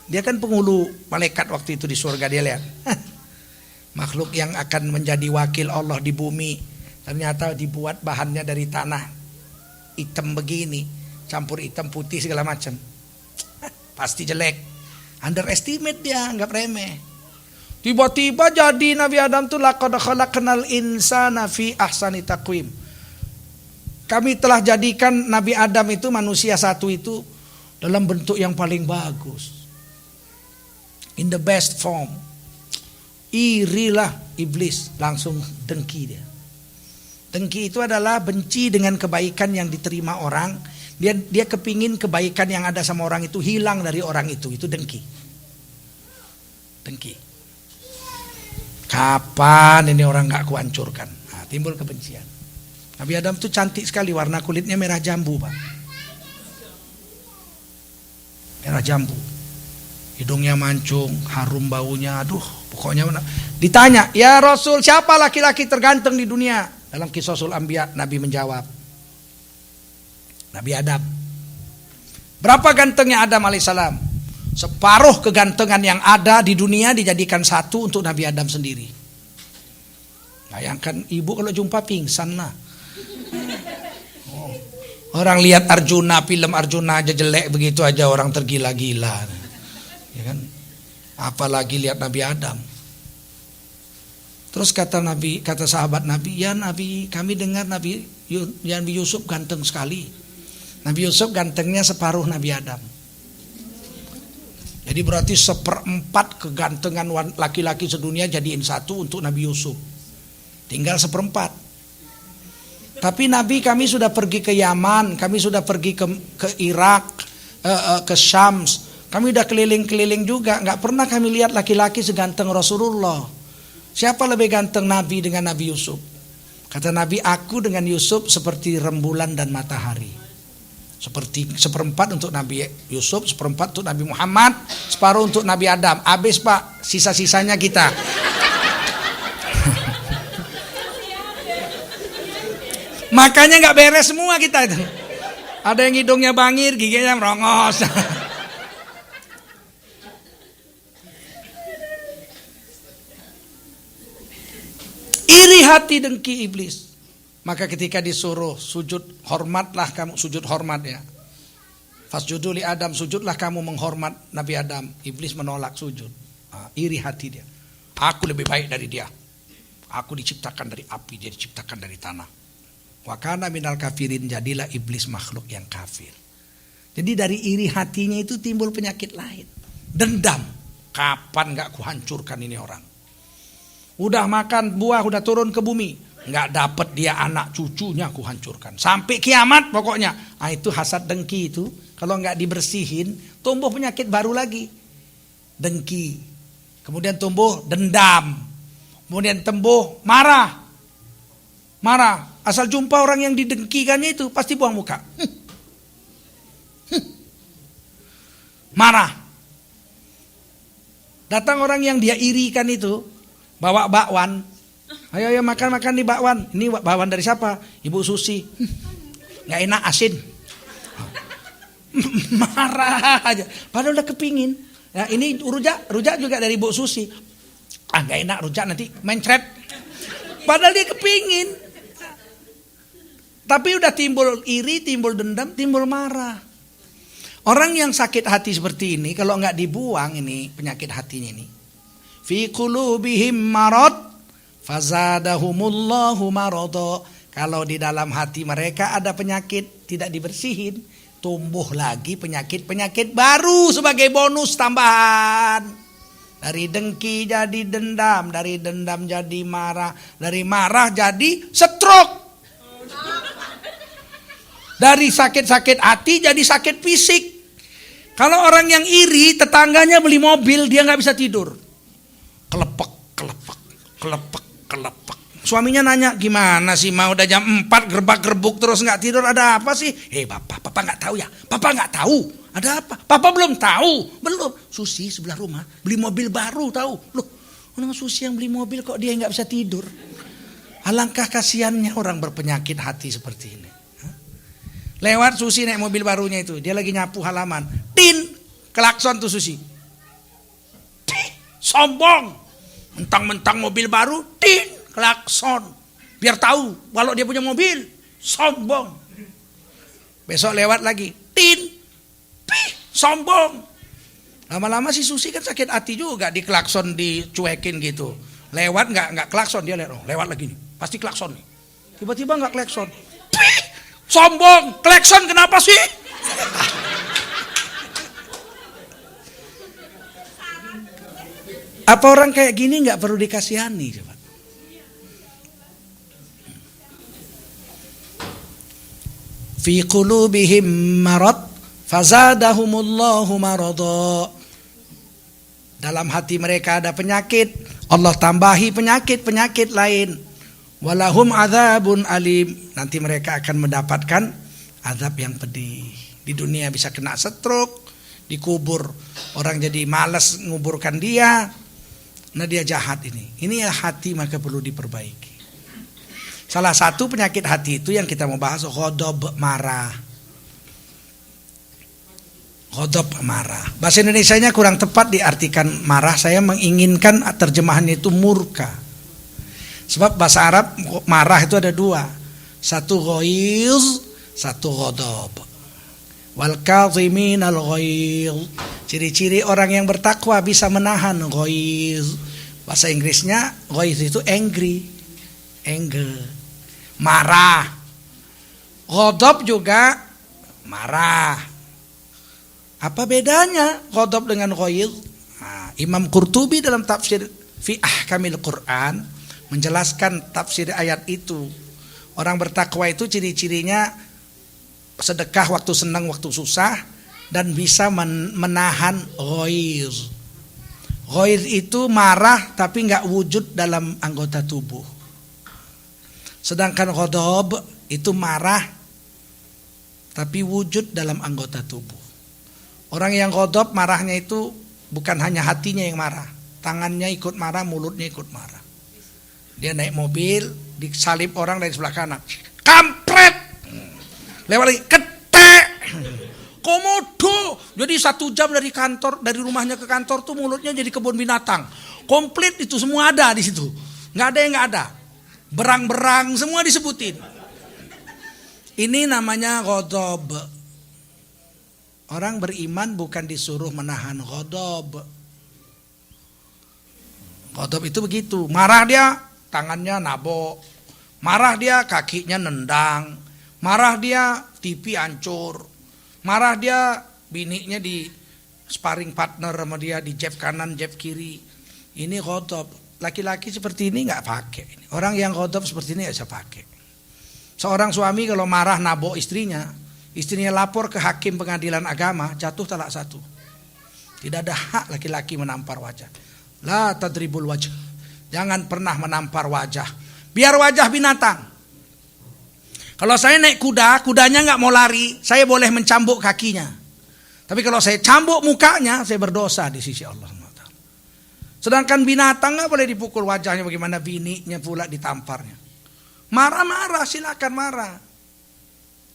dia kan penghulu malaikat waktu itu di surga, dia lihat makhluk yang akan menjadi wakil Allah di bumi, ternyata dibuat bahannya dari tanah hitam begini, campur hitam putih segala macam. Pasti jelek. Underestimate dia, anggap remeh. Tiba-tiba jadi Nabi Adam tuh laqad khalaqnal insana fi ahsani taqwim. Kami telah jadikan Nabi Adam itu, manusia satu itu, dalam bentuk yang paling bagus. In the best form. Irilah iblis, langsung dengki dia. Dengki itu adalah benci dengan kebaikan yang diterima orang. Dia kepingin kebaikan yang ada sama orang itu hilang dari orang itu dengki. Dengki. Kapan ini orang gak kuhancurkan? Nah, timbul kebencian. Nabi Adam tuh cantik sekali, warna kulitnya merah jambu, Pak. Merah jambu. Hidungnya mancung, harum baunya, aduh, pokoknya ditanya, "Ya Rasul, siapa laki-laki terganteng di dunia?" Dalam Qisasul Anbiya, Nabi menjawab, Nabi Adam. Berapa gantengnya Adam alaihissalam? Separuh kegantengan yang ada di dunia dijadikan satu untuk Nabi Adam sendiri. Bayangkan ibu kalau jumpa pingsan lah. Orang lihat Arjuna, film Arjuna aja jelek begitu aja orang tergila-gila. Ya kan? Apalagi lihat Nabi Adam. Terus kata sahabat Nabi, "Ya Nabi, kami dengar Nabi Yusuf ganteng sekali." Nabi Yusuf gantengnya separuh Nabi Adam. Jadi berarti 1/4 kegantengan laki-laki sedunia jadiin satu untuk Nabi Yusuf. Tinggal 1/4. Tapi Nabi, kami sudah pergi ke Yaman, kami sudah pergi ke Irak, ke Syams. Kami udah keliling-keliling juga, nggak pernah kami lihat laki-laki seganteng Rasulullah. Siapa lebih ganteng, Nabi dengan Nabi Yusuf? Kata Nabi, aku dengan Yusuf seperti rembulan dan matahari. Seperti 1/4 untuk Nabi Yusuf, 1/4 untuk Nabi Muhammad, separuh untuk Nabi Adam. Habis Pak, sisa-sisanya kita. Makanya nggak beres semua kita itu. Ada yang hidungnya bangir, giginya merongos. Iri hati, dengki iblis. Maka ketika disuruh sujud, hormatlah kamu, sujud hormat ya. Fasjudu li Adam, sujudlah kamu menghormat Nabi Adam. Iblis menolak sujud. Iri hati dia. Aku lebih baik dari dia. Aku diciptakan dari api, dia diciptakan dari tanah. Wa kana minal kafirin, jadilah iblis makhluk yang kafir. Jadi dari iri hatinya itu timbul penyakit lain. Dendam. Kapan gak kuhancurkan ini orang? Udah makan buah, udah turun ke bumi, gak dapet dia anak cucunya kuhancurkan. Sampai kiamat pokoknya. Itu hasad dengki itu. Kalau gak dibersihin, tumbuh penyakit baru lagi. Dengki. Kemudian tumbuh dendam. Kemudian tumbuh marah. Marah. Asal jumpa orang yang didengkikannya itu pasti buang muka. Marah. Datang orang yang dia irikan itu, bawa bakwan. Ayo makan di bakwan. Ini bakwan dari siapa? Ibu Susi. Nggak enak, asin. Marah aja. Padahal udah kepingin. Nah, ini rujak juga dari Ibu Susi. Nggak enak rujak, nanti mencret. Padahal dia kepingin. Tapi udah timbul iri, timbul dendam, timbul marah. Orang yang sakit hati seperti ini, kalau nggak dibuang ini penyakit hatinya ini, fi qulubihim marad fazadahumullahu marada. Kalau di dalam hati mereka ada penyakit tidak dibersihin, tumbuh lagi penyakit-penyakit baru sebagai bonus tambahan. Dari dengki jadi dendam, dari dendam jadi marah, dari marah jadi stroke. Dari sakit-sakit hati jadi sakit fisik. Kalau orang yang iri, tetangganya beli mobil, dia nggak bisa tidur. Kelepek, kelepek, kelepek, kelepek. Suaminya nanya, gimana sih Ma, udah jam 4 gerbak-gerbuk terus nggak tidur, ada apa sih? Papa nggak tahu ya? Papa nggak tahu. Ada apa? Papa belum tahu. Belum. Susi sebelah rumah beli mobil baru, tahu? Loh, orang Susi yang beli mobil kok dia nggak bisa tidur? Alangkah kasihannya orang berpenyakit hati seperti ini. Lewat Susi naik mobil barunya itu, dia lagi nyapu halaman. Tin, klakson tuh Susi. Sombong. Mentang-mentang mobil baru, tin, klakson. Biar tahu kalau dia punya mobil. Sombong. Besok lewat lagi. Tin, sombong. Lama-lama si Susi kan sakit hati juga, di klakson dicuekin gitu. Lewat nggak klakson, dia lihat, oh, lewat lagi nih, pasti klakson nih. Tiba-tiba nggak klakson. Sombong, klakson kenapa sih? Apa orang kayak gini nggak perlu dikasihani? Coba. Fi qulubihim marad fazadahumullahu marada. Dalam hati mereka ada penyakit, Allah tambahi penyakit-penyakit lain. Walahum adzabun alim. Nanti mereka akan mendapatkan azab yang pedih. Di dunia bisa kena stroke, dikubur, orang jadi malas nguburkan dia. Nah, dia jahat ini. Ini ya hati, maka perlu diperbaiki. Salah satu penyakit hati itu yang kita mau bahas, ghadab, marah. Ghadab, marah. Bahasa Indonesianya kurang tepat diartikan marah. Saya menginginkan terjemahannya itu murka. Sebab bahasa Arab marah itu ada dua. Satu ghaiz, satu ghadab. Wal kadhimin al ghaiz. Ciri-ciri orang yang bertakwa bisa menahan ghaiz. Bahasa Inggrisnya ghaiz itu angry, anger, marah. Ghadab juga marah. Apa bedanya ghadab dengan ghaiz? Nah, Imam Qurtubi dalam tafsir fi ahkamil Quran menjelaskan tafsir ayat itu. Orang bertakwa itu ciri-cirinya sedekah waktu senang, waktu susah, dan bisa menahan ghaiz. Ghaiz itu marah tapi nggak wujud dalam anggota tubuh. Sedangkan ghadab itu marah tapi wujud dalam anggota tubuh. Orang yang ghadab marahnya itu bukan hanya hatinya yang marah, tangannya ikut marah, mulutnya ikut marah. Dia naik mobil, disalip orang dari sebelah kanan. Kampret! Lewat lagi, ketek! Komodo! Jadi 1 jam dari kantor, dari rumahnya ke kantor tuh mulutnya jadi kebun binatang. Komplit itu semua ada di situ. Nggak ada yang nggak ada. Berang-berang semua disebutin. Ini namanya ghadab. Orang beriman bukan disuruh menahan ghadab. Ghadab itu begitu. Marah dia, tangannya nabok. Marah dia, kakinya nendang. Marah dia, TV hancur. Marah dia, bininya di sparring partner sama dia, di jab kanan, jab kiri. Ini ghadab. Laki-laki seperti ini nggak pakai. Orang yang ghadab seperti ini nggak bisa pakai. Seorang suami kalau marah nabok istrinya lapor ke hakim pengadilan agama, jatuh talak 1. Tidak ada hak laki-laki menampar wajah. La tadribul wajah. Jangan pernah menampar wajah. Biar wajah binatang. Kalau saya naik kuda, kudanya nggak mau lari, saya boleh mencambuk kakinya. Tapi kalau saya cambuk mukanya, saya berdosa di sisi Allah. Sedangkan binatang nggak boleh dipukul wajahnya, bagaimana bininya pula ditamparnya. Marah-marah, silakan marah.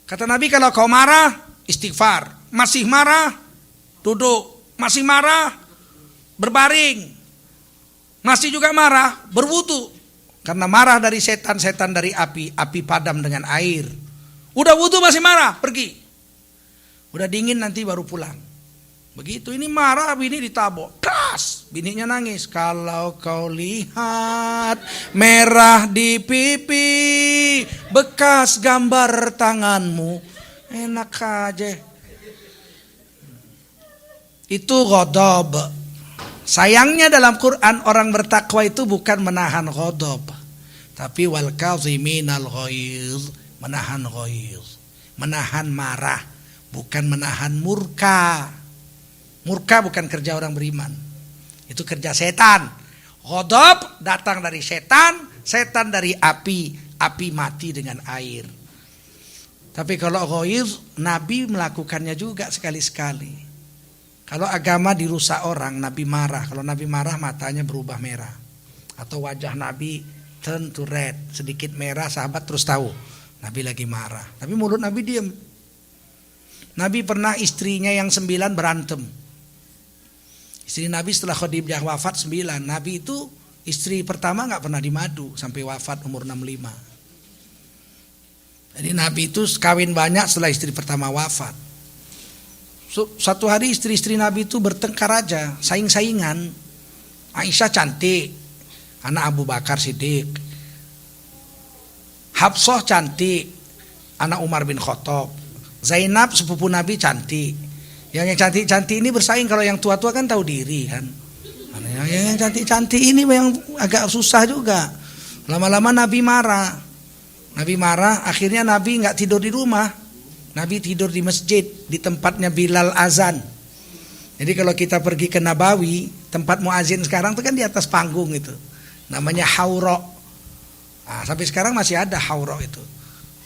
Kata Nabi, kalau kau marah, istighfar. Masih marah, duduk. Masih marah, berbaring. Masih juga marah, berwudu. Karena marah dari setan-setan dari api, api padam dengan air. Udah wudu masih marah, pergi. Udah dingin nanti baru pulang. Begitu, ini marah, bini ditabok. Das, bininya nangis. Kalau kau lihat merah di pipi, bekas gambar tanganmu, enak aja. Itu ghadab. Sayangnya dalam Quran orang bertakwa itu bukan menahan ghadab, tapi wal kaziminal ghaiz, menahan ghaiz, menahan marah, bukan menahan murka. Murka bukan kerja orang beriman. Itu kerja setan. Ghadab datang dari setan, setan dari api mati dengan air. Tapi kalau ghaidh, Nabi melakukannya juga sekali-sekali. Kalau agama dirusak orang, Nabi marah. Kalau Nabi marah, matanya berubah merah. Atau wajah Nabi turn to red, sedikit merah, sahabat terus tahu Nabi lagi marah. Tapi mulut Nabi diam. Nabi pernah istrinya yang 9 berantem. Istri Nabi setelah Khadijah wafat 9. Nabi itu istri pertama gak pernah dimadu sampai wafat umur 65. Jadi Nabi itu kawin banyak setelah istri pertama wafat. Satu hari istri-istri Nabi itu bertengkar aja, saing-saingan. Aisyah cantik, anak Abu Bakar Siddiq. Hafsah cantik, anak Umar bin Khattab. Zainab sepupu Nabi cantik. Yang cantik-cantik ini bersaing, kalau yang tua-tua kan tahu diri kan. Yang cantik-cantik ini yang agak susah juga. Lama-lama Nabi marah. Akhirnya Nabi nggak tidur di rumah. Nabi tidur di masjid, di tempatnya Bilal azan. Jadi kalau kita pergi ke Nabawi, tempat muazin sekarang itu kan di atas panggung itu. Namanya Haura. Nah, sampai sekarang masih ada Haura itu.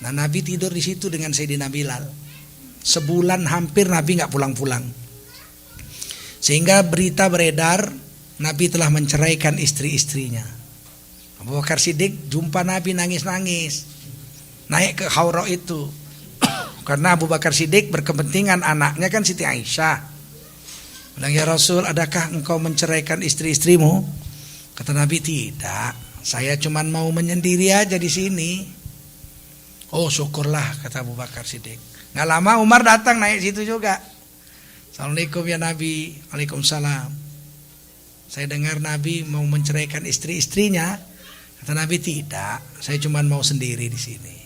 Nah, Nabi tidur di situ dengan Sayyidina Bilal. Sebulan hampir Nabi nggak pulang-pulang. Sehingga berita beredar Nabi telah menceraikan istri-istrinya. Abu Bakar Siddiq jumpa Nabi nangis-nangis. Naik ke Haura itu. Karena Abu Bakar Siddiq berkepentingan anaknya kan Siti Aisyah. Bilang, ya Rasul, adakah engkau menceraikan istri-istrimu? Kata Nabi, tidak. Saya cuma mau menyendiri aja di sini. Oh, syukurlah, kata Abu Bakar Siddiq. Nggak lama Umar datang naik situ juga. Assalamualaikum ya Nabi. Waalaikumsalam. Saya dengar Nabi mau menceraikan istri-istrinya. Kata Nabi, tidak. Saya cuma mau sendiri di sini.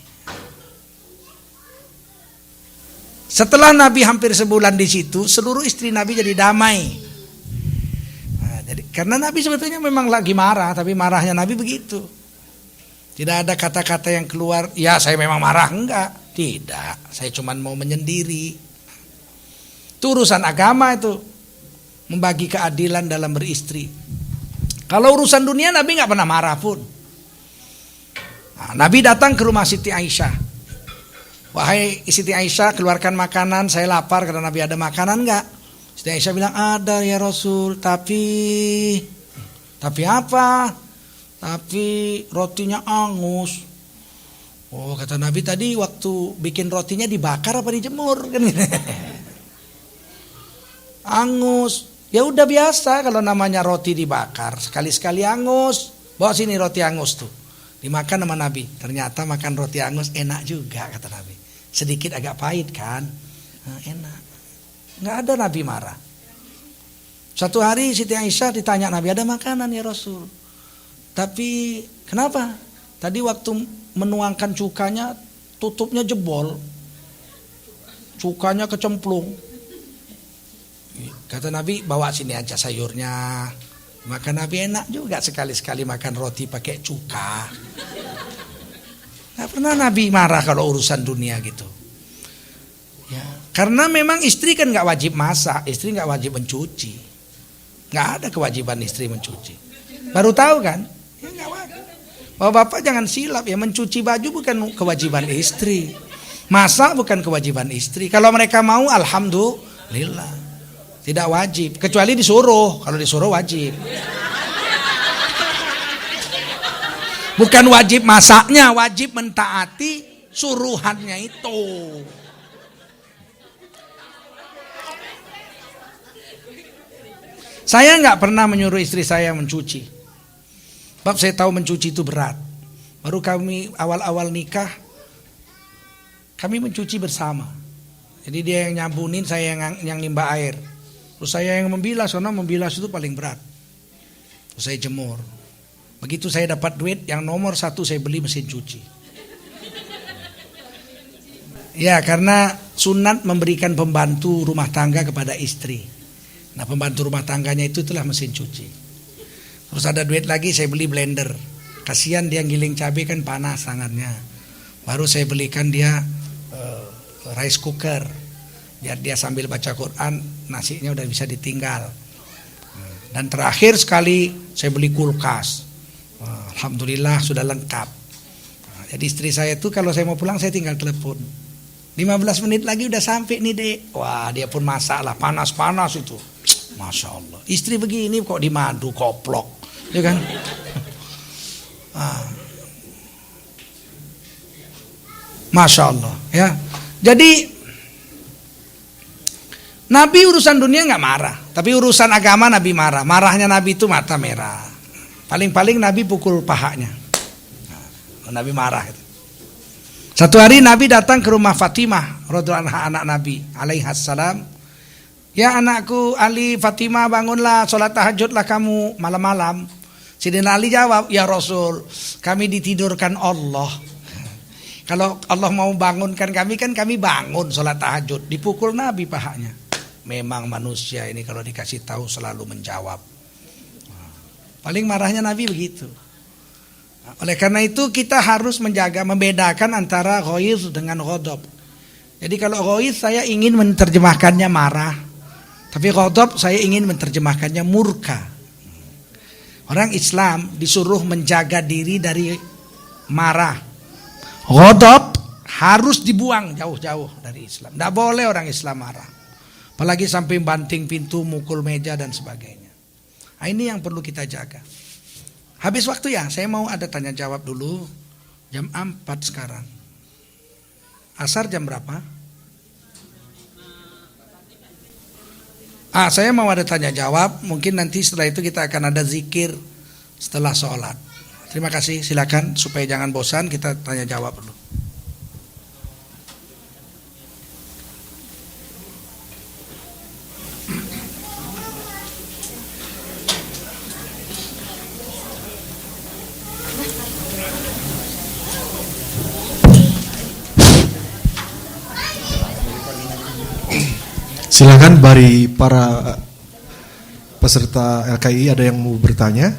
Setelah Nabi hampir sebulan di situ, seluruh istri Nabi jadi damai. Nah, karena Nabi sebetulnya memang lagi marah, tapi marahnya Nabi begitu. Tidak ada kata-kata yang keluar, ya saya memang marah, enggak. Tidak, saya cuma mau menyendiri. Itu urusan agama itu, membagi keadilan dalam beristri. Kalau urusan dunia Nabi enggak pernah marah pun. Nah, Nabi datang ke rumah Siti Aisyah. Wahai Siti Aisyah, keluarkan makanan, saya lapar. Karena Nabi ada makanan enggak? Siti Aisyah bilang, ada ya Rasul, tapi apa? Tapi rotinya angus. Oh, kata Nabi, tadi waktu bikin rotinya dibakar apa dijemur? Kan angus. Ya udah biasa kalau namanya roti dibakar, sekali-sekali angus. Bawa sini roti angus tuh. Dimakan sama Nabi. Ternyata makan roti angus enak juga, kata Nabi. Sedikit agak pahit kan, nah, enak. Nggak ada Nabi marah. Satu hari Siti Aisyah ditanya Nabi, ada makanan ya Rasul. Tapi kenapa? Tadi waktu menuangkan cukanya, tutupnya jebol. Cukanya kecemplung. Kata Nabi, bawa sini aja sayurnya. Maka Nabi enak juga sekali-sekali makan roti pakai cuka. Gak pernah Nabi marah kalau urusan dunia gitu. Ya, karena memang istri kan gak wajib masak, istri gak wajib mencuci. Gak ada kewajiban istri mencuci. Baru tahu kan? Ya gak wajib. Bapak jangan silap ya, mencuci baju bukan kewajiban istri. Masak bukan kewajiban istri. Kalau mereka mau, alhamdulillah. Tidak wajib, kecuali disuruh. Kalau disuruh wajib. Bukan wajib masaknya, wajib mentaati suruhannya itu. Saya nggak pernah menyuruh istri saya mencuci. Sebab saya tahu mencuci itu berat. Baru kami awal-awal nikah, kami mencuci bersama. Jadi dia yang nyabunin, saya yang nimba air. Terus saya yang membilas, karena membilas itu paling berat. Terus saya jemur. Begitu saya dapat duit, yang nomor 1 saya beli mesin cuci. Ya, karena sunat memberikan pembantu rumah tangga kepada istri. Nah, pembantu rumah tangganya itu itulah mesin cuci. Terus ada duit lagi, saya beli blender. Kasihan dia giling cabai kan panas tangannya. Baru saya belikan dia rice cooker. Biar dia sambil baca Quran, nasinya udah bisa ditinggal. Dan terakhir sekali saya beli kulkas. Alhamdulillah sudah lengkap. Jadi istri saya tuh kalau saya mau pulang saya tinggal telepon. 15 menit lagi udah sampai nih dek. Wah dia pun masak lah, panas-panas itu. Masya Allah. Istri begini kok dimadu koplok, ya kan? Masya Allah ya. Jadi Nabi urusan dunia nggak marah, tapi urusan agama Nabi marah. Marahnya Nabi itu mata merah. Paling-paling Nabi pukul pahanya. Nabi marah. Satu hari Nabi datang ke rumah Fatimah radhiyallahu anha, anak Nabi alaihissalam. Ya anakku Ali, Fatimah bangunlah, sholat tahajudlah kamu malam-malam. Sidina Ali jawab, ya Rasul, kami ditidurkan Allah. Kalau Allah mau bangunkan kami kan kami bangun sholat tahajud. Dipukul Nabi pahanya. Memang manusia ini kalau dikasih tahu selalu menjawab. Paling marahnya Nabi begitu. Oleh karena itu kita harus menjaga, membedakan antara ghaidz dengan ghadab. Jadi kalau ghaidz saya ingin menerjemahkannya marah, tapi ghadab saya ingin menerjemahkannya murka. Orang Islam disuruh menjaga diri dari marah. Ghadab harus dibuang jauh-jauh dari Islam. Tidak boleh orang Islam marah. Apalagi sampai banting pintu, mukul meja dan sebagainya. Nah, ini yang perlu kita jaga. Habis waktu ya, saya mau ada tanya jawab dulu. Jam 4 sekarang. Asar jam berapa? Saya mau ada tanya jawab. Mungkin nanti setelah itu kita akan ada zikir setelah sholat. Terima kasih, silakan supaya jangan bosan kita tanya jawab dulu. Silakan bagi para peserta LKI ada yang mau bertanya?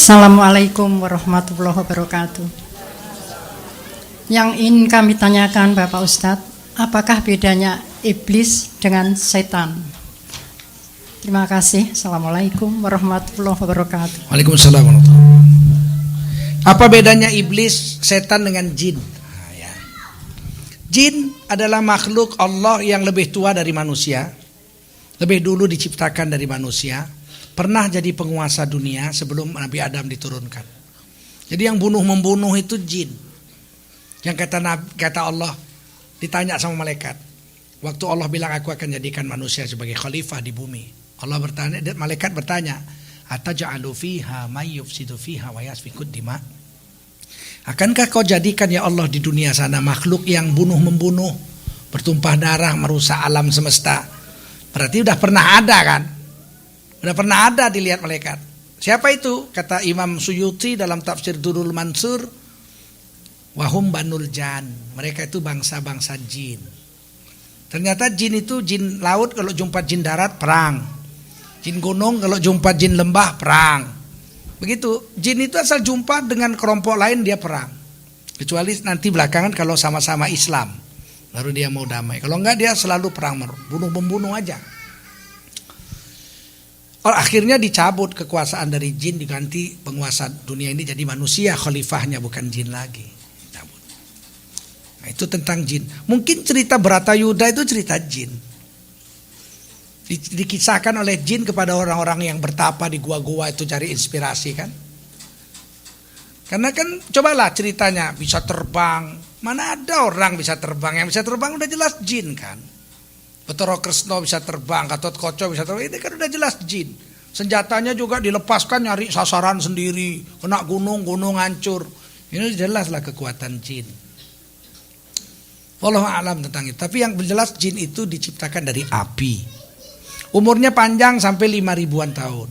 Assalamualaikum warahmatullahi wabarakatuh. Yang ingin kami tanyakan Bapak Ustadz, apakah bedanya iblis dengan setan? Terima kasih. Assalamualaikum warahmatullahi wabarakatuh. Waalaikumsalam warahmatullahi wabarakatuh. Apa bedanya iblis, setan dengan jin? Jin adalah makhluk Allah yang lebih tua dari manusia, lebih dulu diciptakan dari manusia. Pernah jadi penguasa dunia sebelum Nabi Adam diturunkan. Jadi yang bunuh-membunuh itu jin. Yang kata Allah, ditanya sama malaikat. Waktu Allah bilang aku akan jadikan manusia sebagai khalifah di bumi. Allah bertanya, malaikat bertanya, ataj'alu fiha may yufsidu fiha wa yasfikud dima? Akankah kau jadikan ya Allah di dunia sana makhluk yang bunuh-membunuh, bertumpah darah, merusak alam semesta? Berarti udah pernah ada kan? Udah pernah ada dilihat malaikat. Siapa itu? Kata Imam Suyuti dalam tafsir Durrul Mansur, wahum banul jan. Mereka itu bangsa-bangsa jin. Ternyata jin itu jin laut, kalau jumpa jin darat perang. Jin gunung kalau jumpa jin lembah perang. Begitu. Jin itu asal jumpa dengan kelompok lain dia perang. Kecuali nanti belakangan kalau sama-sama Islam, baru dia mau damai. Kalau enggak dia selalu perang, bunuh-membunuh aja. Akhirnya dicabut kekuasaan dari jin, diganti penguasa dunia ini jadi manusia, khalifahnya bukan jin lagi. Cabut. Nah, itu tentang jin. Mungkin cerita Bratayuda itu cerita jin. Dikisahkan oleh jin kepada orang-orang yang bertapa di gua-gua itu cari inspirasi kan. Karena kan cobalah ceritanya bisa terbang. Mana ada orang bisa terbang? Yang bisa terbang udah jelas jin kan. Betara Kresna bisa terbang, Gatotkaca bisa terbang, ini kan udah jelas jin. Senjatanya juga dilepaskan nyari sasaran sendiri, kena gunung hancur. Ini jelaslah kekuatan jin. Wallahu a'lam tentang itu. Tapi yang jelas jin itu diciptakan dari api. Umurnya panjang sampai 5.000-an tahun.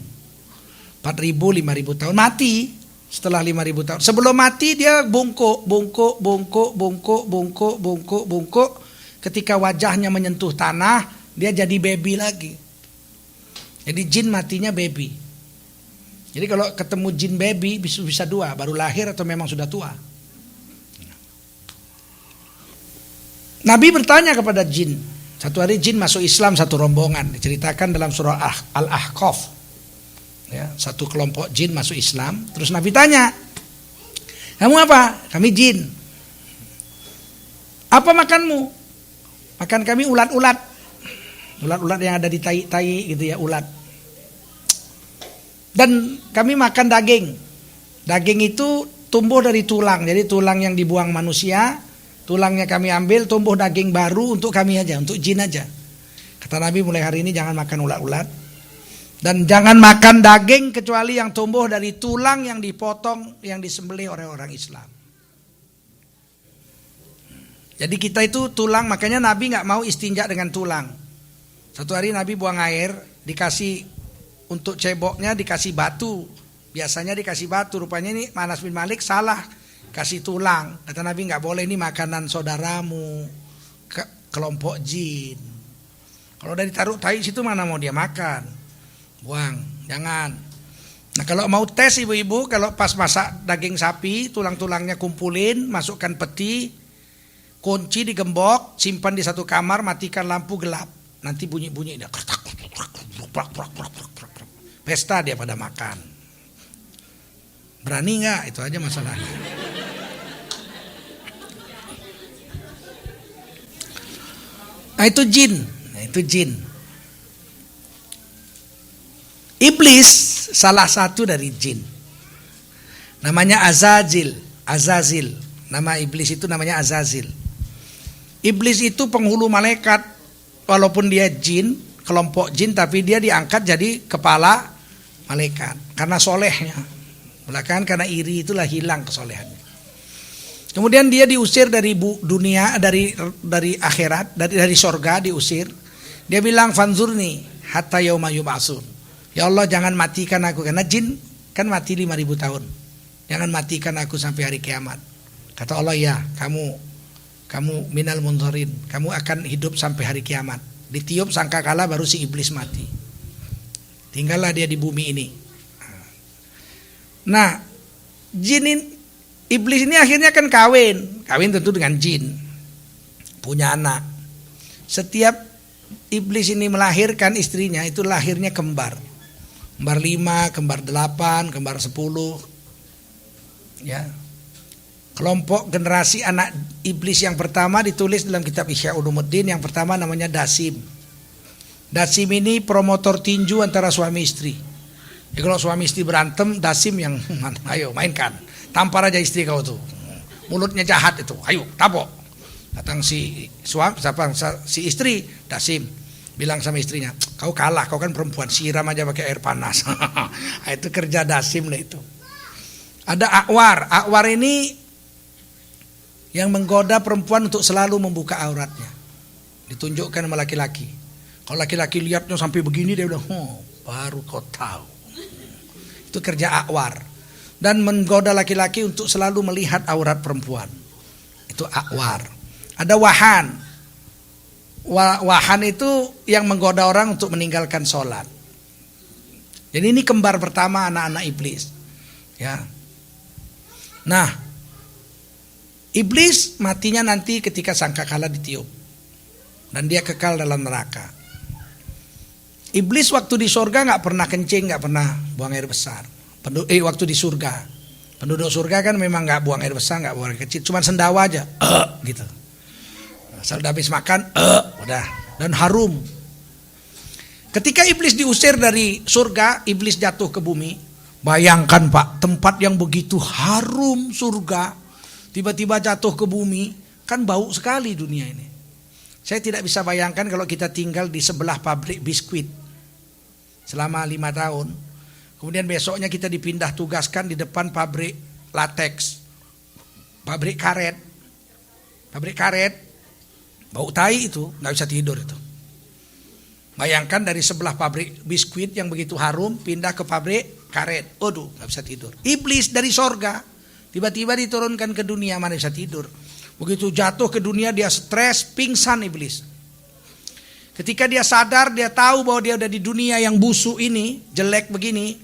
4.000, 5.000 tahun. Mati setelah 5.000 tahun. Sebelum mati dia bungkuk. Ketika wajahnya menyentuh tanah, dia jadi baby lagi. Jadi jin matinya baby. Jadi kalau ketemu jin baby bisa dua, baru lahir atau memang sudah tua. Nabi bertanya kepada jin. Satu hari jin masuk Islam satu rombongan. Diceritakan dalam surah Al-Ahqaf. Ya, satu kelompok jin masuk Islam. Terus Nabi tanya, kamu apa? Kami jin. Apa makanmu? Makan kami ulat-ulat. Ulat-ulat yang ada di tai-tai gitu ya, ulat. Dan kami makan daging. Daging itu tumbuh dari tulang. Jadi tulang yang dibuang manusia, tulangnya kami ambil, tumbuh daging baru untuk kami aja, untuk jin aja. Kata Nabi, mulai hari ini jangan makan ulat-ulat. Dan jangan makan daging kecuali yang tumbuh dari tulang yang dipotong, yang disembelih oleh orang Islam. Jadi kita itu tulang, makanya Nabi gak mau istinja dengan tulang. Satu hari Nabi buang air, dikasih untuk ceboknya dikasih batu. Biasanya dikasih batu, rupanya ini Anas bin Malik salah, kasih tulang. Kata Nabi gak boleh, ini makanan saudaramu, kelompok jin. Kalau udah ditaruh tai situ mana mau dia makan. Buang, jangan. Nah kalau mau tes ibu-ibu, kalau pas masak daging sapi, tulang-tulangnya kumpulin, masukkan peti, kunci digembok, simpan di satu kamar, matikan lampu gelap. Nanti bunyi-bunyi dia. Pesta dia pada makan. Berani nggak? Itu aja masalahnya. Nah itu jin. Iblis salah satu dari jin. Namanya Azazil. Nama iblis itu namanya Azazil. Iblis itu penghulu malaikat. Walaupun dia jin, kelompok jin, tapi dia diangkat jadi kepala malaikat. Karena solehnya. Belakangan karena iri itulah hilang kesolehannya. Kemudian dia diusir dari dunia, dari akhirat, dari sorga diusir. Dia bilang, fanzurni hatta yauma yub'atsun. Ya Allah jangan matikan aku, karena jin kan mati 5.000 tahun. Jangan matikan aku sampai hari kiamat. Kata Allah, ya kamu minal munzarin, kamu akan hidup sampai hari kiamat. Ditiup sangkakala baru si iblis mati. Tinggallah dia di bumi ini. Nah, iblis ini akhirnya kan kawin tentu dengan jin, punya anak. Setiap iblis ini melahirkan istrinya, itu lahirnya kembar 5, kembar 8, kembar 10. Ya. Kelompok generasi anak iblis yang pertama ditulis dalam kitab Ihya Ulumuddin. Yang pertama namanya Dasim. Dasim ini promotor tinju antara suami istri. Ya, kalau suami istri berantem, Dasim yang ayo mainkan, tampar aja istri kau tuh, mulutnya jahat itu, ayo tabok. Datang si istri, Dasim bilang sama istrinya, kau kalah, kau kan perempuan, siram aja pakai air panas. Itu kerja Dasim lah itu. Ada Akwar ini yang menggoda perempuan untuk selalu membuka auratnya, ditunjukkan sama laki-laki. Kalau laki-laki lihatnya sampai begini, dia bilang, baru kau tahu. Itu kerja Akwar. Dan menggoda laki-laki untuk selalu melihat aurat perempuan. Itu Akwar. Ada Wahan. Wahan itu yang menggoda orang untuk meninggalkan sholat. Jadi ini kembar pertama anak-anak iblis. Ya. Nah, iblis matinya nanti ketika sangkakala ditiup. Dan dia kekal dalam neraka. Iblis waktu di surga gak pernah kencing, gak pernah buang air besar. Waktu di surga, penduduk surga kan memang gak buang air besar, gak buang air kecil, cuma sendawa aja, gitu. Asal udah habis makan, udah, dan harum. Ketika iblis diusir dari surga, iblis jatuh ke bumi. Bayangkan Pak, tempat yang begitu harum surga, tiba-tiba jatuh ke bumi, kan bau sekali dunia ini. Saya tidak bisa bayangkan kalau kita tinggal di sebelah pabrik biskuit selama 5 tahun. Kemudian besoknya kita dipindah tugaskan di depan pabrik latex, pabrik karet. Bau tai itu, nggak bisa tidur itu. Bayangkan dari sebelah pabrik biskuit yang begitu harum, pindah ke pabrik karet. Aduh, nggak bisa tidur. Iblis dari sorga, tiba-tiba diturunkan ke dunia, mana bisa tidur. Begitu jatuh ke dunia dia stres, pingsan iblis. Ketika dia sadar, dia tahu bahwa dia udah di dunia yang busuk ini, jelek begini,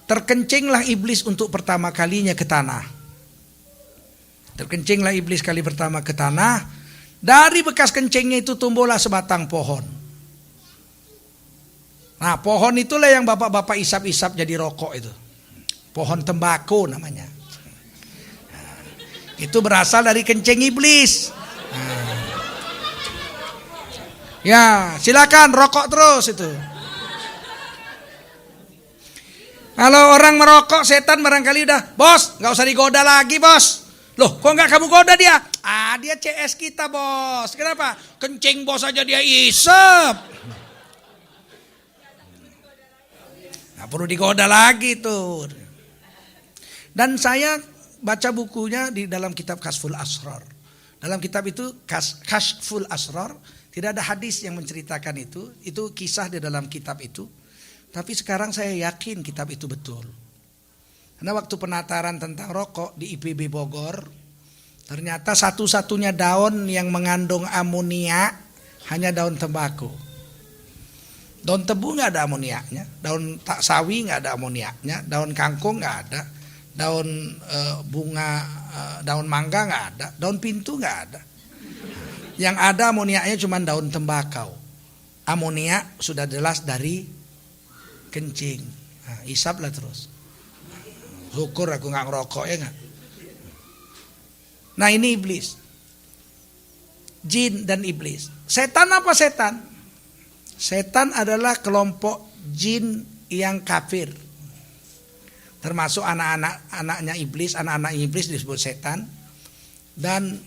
terkencinglah iblis untuk pertama kalinya ke tanah. Terkencinglah iblis kali pertama ke tanah. Dari bekas kencingnya itu tumbuhlah sebatang pohon. Nah, pohon itulah yang bapak-bapak isap-isap jadi rokok itu. Pohon tembakau namanya. Nah, itu berasal dari kencing iblis. Nah. Ya, silakan rokok terus itu. Kalau orang merokok, setan barangkali udah, bos, nggak usah digoda lagi bos. Loh, kok nggak kamu goda dia? Dia CS kita bos. Kenapa? Kencing bos aja dia isep. Nggak perlu digoda lagi tuh. Dan saya baca bukunya di dalam kitab Kashful Asrar. Dalam kitab itu Kashful Asrar tidak ada hadis yang menceritakan itu. Itu kisah di dalam kitab itu. Tapi sekarang saya yakin kitab itu betul. Karena waktu penataran tentang rokok di IPB Bogor, ternyata satu-satunya daun yang mengandung amonia hanya daun tembakau. Daun tebu nggak ada amoniaknya, daun tak sawi nggak ada amoniaknya, daun kangkung nggak ada, daun daun mangga nggak ada, daun pintu nggak ada. Yang ada amoniaknya cuma daun tembakau. Amoniak sudah jelas dari kencing. Nah, isaplah terus. Syukur aku nggak ngerokok ya nggak. Nah ini iblis, jin dan iblis. Setan apa setan? Setan adalah kelompok jin yang kafir. Termasuk anak-anaknya iblis, anak-anak iblis disebut setan. Dan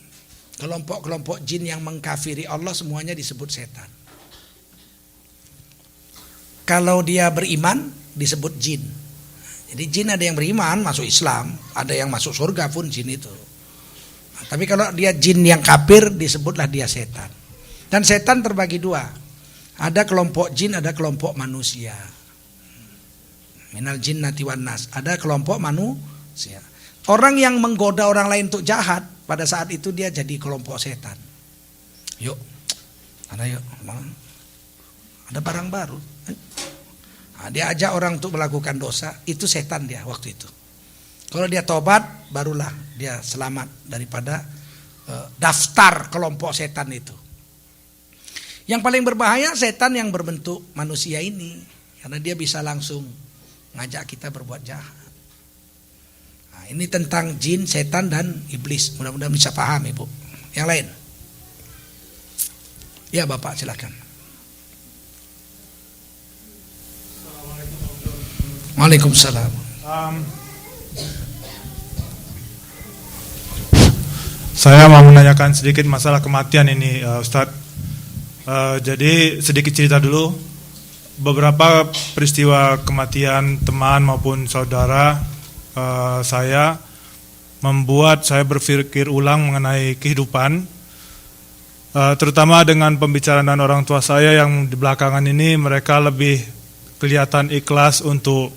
kelompok-kelompok jin yang mengkafiri Allah semuanya disebut setan. Kalau dia beriman disebut jin. Jadi jin ada yang beriman masuk Islam, ada yang masuk surga pun jin itu. Nah, tapi kalau dia jin yang kafir disebutlah dia setan. Dan setan terbagi dua. Ada kelompok jin, ada kelompok manusia. Minal jinnati wan nas. Ada kelompok manusia. Orang yang menggoda orang lain untuk jahat, pada saat itu dia jadi kelompok setan. Yuk, yuk, ada barang baru. Nah, dia ajak orang untuk melakukan dosa, itu setan dia waktu itu. Kalau dia tobat, barulah dia selamat daripada daftar kelompok setan itu. Yang paling berbahaya setan yang berbentuk manusia ini, karena dia bisa langsung ngajak kita berbuat jahat. Nah, ini tentang jin, setan, dan iblis. Mudah-mudahan bisa paham Ibu. Yang lain? Ya Bapak silakan. Waalaikumsalam. Saya mau menanyakan sedikit masalah kematian ini, Ustadz. Jadi sedikit cerita dulu. Beberapa peristiwa kematian teman maupun saudara saya membuat saya berpikir ulang mengenai kehidupan. Terutama dengan pembicaraan orang tua saya yang di belakangan ini mereka lebih kelihatan ikhlas untuk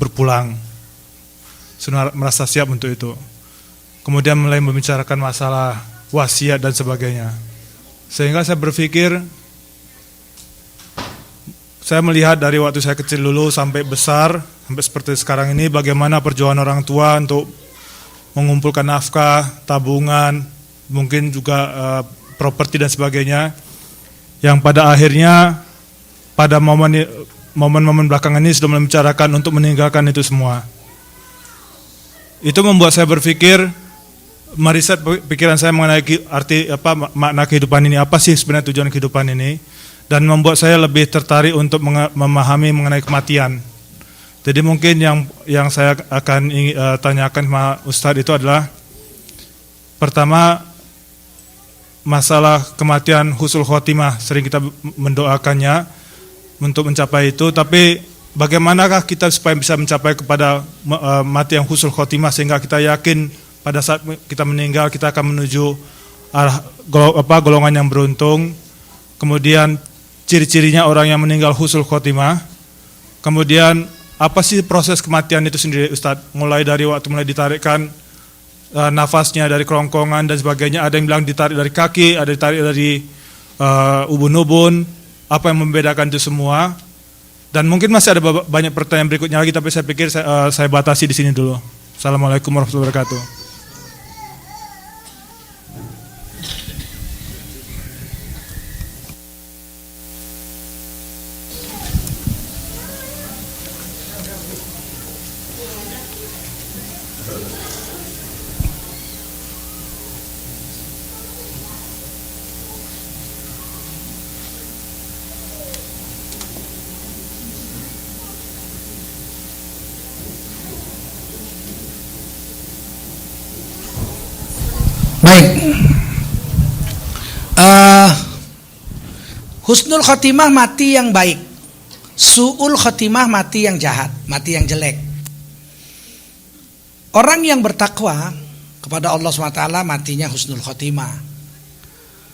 berpulang, sudah merasa siap untuk itu. Kemudian mulai membicarakan masalah wasiat dan sebagainya. Sehingga saya berpikir, saya melihat dari waktu saya kecil dulu sampai besar, sampai seperti sekarang ini, bagaimana perjuangan orang tua untuk mengumpulkan nafkah, tabungan, mungkin juga properti dan sebagainya, yang pada akhirnya pada momen-momen belakangan ini sudah membicarakan untuk meninggalkan itu semua. Itu membuat saya berpikir, meriset pikiran saya mengenai arti makna kehidupan ini, apa sih sebenarnya tujuan kehidupan ini, dan membuat saya lebih tertarik untuk memahami mengenai kematian. Jadi mungkin yang saya akan tanyakan sama Ustadz itu adalah, pertama, masalah kematian husnul khotimah, sering kita mendoakannya untuk mencapai itu, tapi bagaimanakah kita supaya bisa mencapai kepada mati yang husnul khotimah, sehingga kita yakin pada saat kita meninggal kita akan menuju golongan yang beruntung. Kemudian ciri-cirinya orang yang meninggal husnul khotimah. Kemudian apa sih proses kematian itu sendiri Ustadz? Mulai dari waktu mulai ditarikkan nafasnya dari kerongkongan dan sebagainya. Ada yang bilang ditarik dari kaki, ada ditarik dari ubun-ubun. Apa yang membedakan itu semua? Dan mungkin masih ada banyak pertanyaan berikutnya lagi, tapi saya pikir saya batasi di sini dulu. Assalamualaikum warahmatullahi wabarakatuh. Baik, husnul khotimah mati yang baik, su'ul khotimah mati yang jahat, mati yang jelek. Orang yang bertakwa kepada Allah SWT matinya husnul khotimah.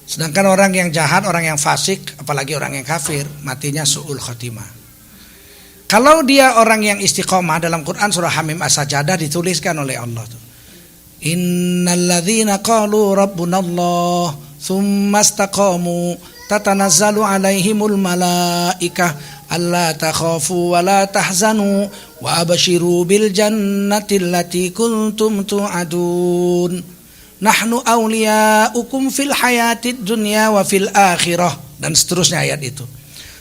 Sedangkan orang yang jahat, orang yang fasik, apalagi orang yang kafir, matinya su'ul khotimah. Kalau dia orang yang istiqomah, dalam Quran surah Hamim As-Sajadah dituliskan oleh Allah tuh, innalladzina qalu rabbunallah tsumma istaqamu tatanazzalu alaihimul malaikah alla takhafu wa la tahzanu wa abshiru bil jannati allati kuntum tu'adun nahnu awliyaukum fil hayatid dunya wa fil akhirah, dan seterusnya ayat itu.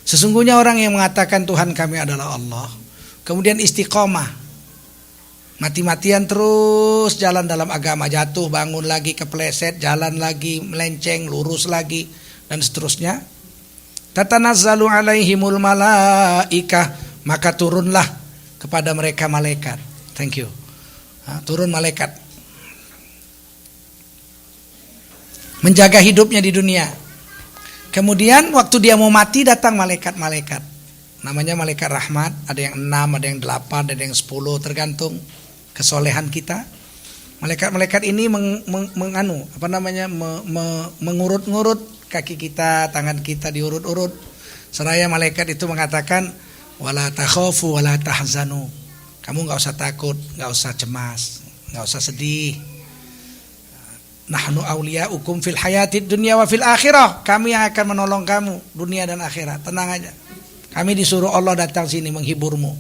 Sesungguhnya orang yang mengatakan Tuhan kami adalah Allah, kemudian istiqomah, mati-matian terus jalan dalam agama, jatuh bangun lagi, kepleset, jalan lagi, melenceng, lurus lagi, dan seterusnya. Tatanazzalu alaihimul malaikah, maka turunlah kepada mereka malaikat. Thank you. Turun malaikat menjaga hidupnya di dunia. Kemudian waktu dia mau mati datang malaikat-malaikat. Namanya malaikat rahmat, ada yang 6, ada yang 8, ada yang 10, tergantung kesolehan kita. Malaikat-malaikat ini mengurut-ngurut kaki kita, tangan kita diurut-urut. Seraya malaikat itu mengatakan wala takhafu wala tahzanu. Kamu enggak usah takut, enggak usah cemas, enggak usah sedih. Nahnu awliyaukum fil hayatid dunya wa fil akhirah. Kami yang akan menolong kamu dunia dan akhirat. Tenang aja. Kami disuruh Allah datang sini menghiburmu.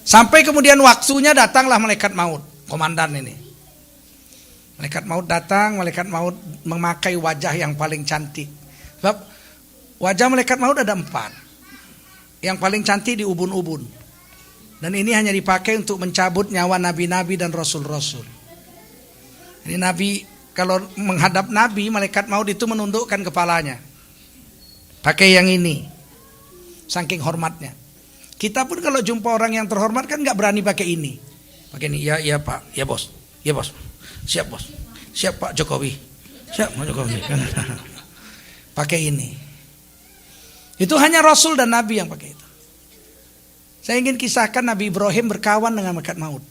Sampai kemudian waktunya datanglah malaikat maut, komandan ini. Malaikat maut datang, malaikat maut memakai wajah yang paling cantik. Sebab wajah malaikat maut ada 4. Yang paling cantik di ubun-ubun. Dan ini hanya dipakai untuk mencabut nyawa nabi-nabi dan rasul-rasul. Ini nabi, kalau menghadap nabi, malaikat maut itu menundukkan kepalanya. Pakai yang ini. Saking hormatnya. Kita pun kalau jumpa orang yang terhormat kan nggak berani pakai ini. Pakai ini, ya Pak, ya Bos, ya Bos, siap Bos, siap Pak Jokowi, siap Pak Jokowi. Pakai ini. Itu hanya Rasul dan Nabi yang pakai itu. Saya ingin kisahkan Nabi Ibrahim berkawan dengan malaikat maut.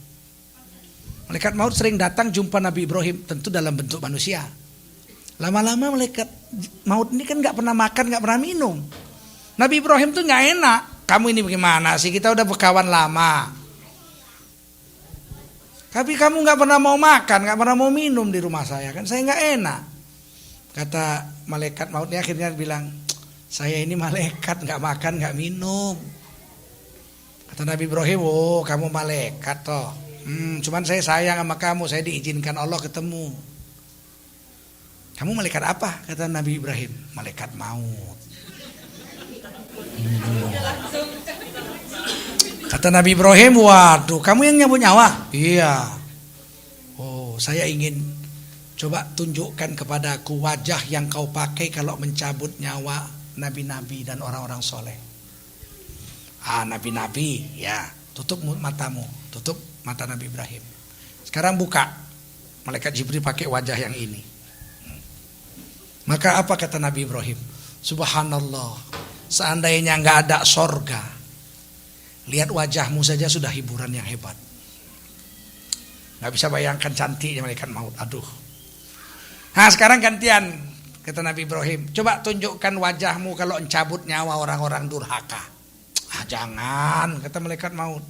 Malaikat maut sering datang jumpa Nabi Ibrahim, tentu dalam bentuk manusia. Lama-lama malaikat maut ini kan nggak pernah makan, nggak pernah minum. Nabi Ibrahim tuh nggak enak. Kamu ini bagaimana sih? Kita udah berkawan lama. Tapi kamu nggak pernah mau makan, nggak pernah mau minum di rumah saya, kan saya nggak enak. Kata malaikat maut ini akhirnya bilang, saya ini malaikat, nggak makan, nggak minum. Kata Nabi Ibrahim, oh kamu malaikat toh. Cuman saya sayang sama kamu, saya diizinkan Allah ketemu. Kamu malaikat apa? Kata Nabi Ibrahim, malaikat maut. Kata Nabi Ibrahim, waduh, kamu yang nyabut nyawa? Iya. Oh, saya ingin coba tunjukkan kepadaku wajah yang kau pakai kalau mencabut nyawa nabi-nabi dan orang-orang soleh. Nabi-nabi, ya, tutup matamu, tutup mata Nabi Ibrahim. Sekarang buka. Malaikat Jibril pakai wajah yang ini. Maka apa kata Nabi Ibrahim? Subhanallah, seandainya nggak ada sorga, lihat wajahmu saja sudah hiburan yang hebat. Nggak bisa bayangkan cantiknya malaikat maut. Aduh. Nah sekarang gantian, kata Nabi Ibrahim, coba tunjukkan wajahmu kalau mencabut nyawa orang-orang durhaka. Jangan, kata malaikat maut.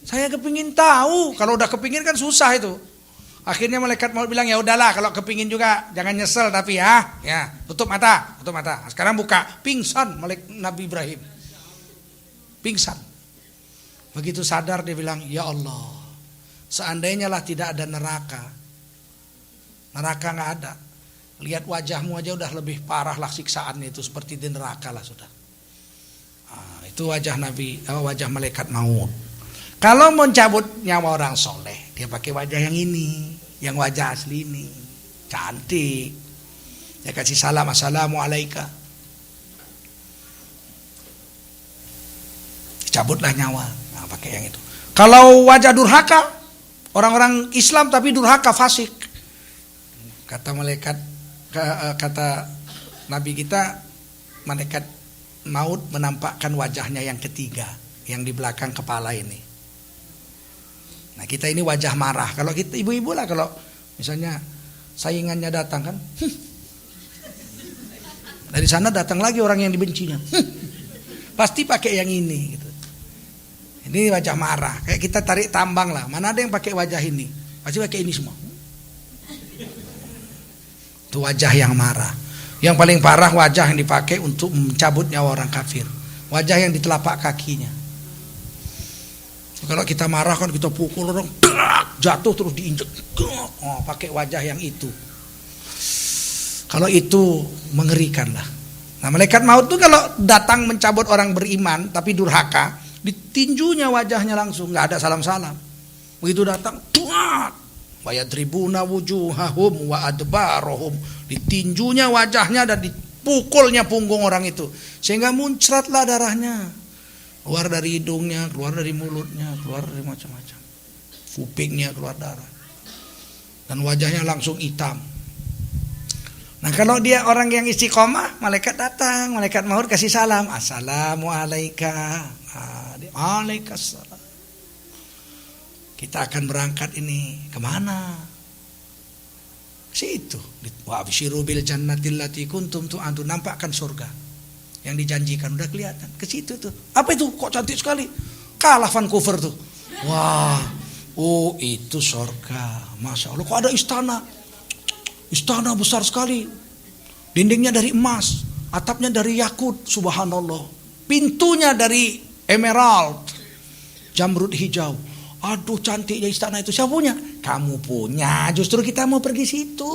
Saya kepingin tahu, kalau udah kepingin kan susah itu. Akhirnya malaikat maut bilang, ya udahlah kalau kepingin juga jangan nyesel tapi ya tutup mata. Nah, sekarang buka, pingsan Nabi Ibrahim. Pingsan. Begitu sadar dia bilang, ya Allah, seandainya lah tidak ada neraka nggak ada. Lihat wajahmu aja udah lebih parah lah siksaannya itu, seperti di neraka lah sudah. Nah, itu wajah wajah malaikat maut. Kalau mau cabut nyawa orang soleh, dia pakai wajah yang ini, yang wajah asli ini, cantik. Dia kasih salam, assalamualaikum. Cabutlah nyawa, nah, pakai yang itu. Kalau wajah durhaka, orang-orang Islam tapi durhaka, fasik. Kata malaikat, kata Nabi kita, malaikat maut menampakkan wajahnya yang ketiga, yang di belakang kepala ini. Nah kita ini wajah marah. Kalau kita ibu-ibu lah, kalau misalnya saingannya datang kan, dari sana datang lagi orang yang dibencinya, pasti pakai yang ini gitu. Ini wajah marah. Kayak kita tarik tambang lah, mana ada yang pakai wajah ini, pasti pakai ini semua. Itu wajah yang marah. Yang paling parah wajah yang dipakai untuk mencabut nyawa orang kafir, wajah yang di telapak kakinya. Kalau kita marah kan kita pukul orang, jatuh terus diinjek, pakai wajah yang itu. Kalau itu mengerikan lah. Nah malaikat maut tuh kalau datang mencabut orang beriman tapi durhaka, ditinjunya wajahnya langsung, nggak ada salam-salam. Begitu datang, wa yadribuna wujuhahum wa adbarahum, ditinjunya wajahnya dan dipukulnya punggung orang itu sehingga muncratlah darahnya, keluar dari hidungnya, keluar dari mulutnya, keluar dari macam-macam, kupingnya keluar darah, dan wajahnya langsung hitam. Nah kalau dia orang yang istiqomah, malaikat datang, malaikat maut kasih salam, assalamualaikum, waalaikumsalam. Kita akan berangkat ini kemana? Situ. Wa absyiru bil jannatil lati kuntum tu'adun, nampakkan surga yang dijanjikan udah kelihatan. Ke situ tuh. Apa itu? Kok cantik sekali? Kalah Vancouver tuh. Wah. Oh, itu surga. Masya Allah. Kok ada istana? Istana besar sekali. Dindingnya dari emas, atapnya dari yakut, subhanallah. Pintunya dari emerald, jamrud hijau. Aduh cantiknya istana itu. Siapa punya? Kamu punya. Justru kita mau pergi situ.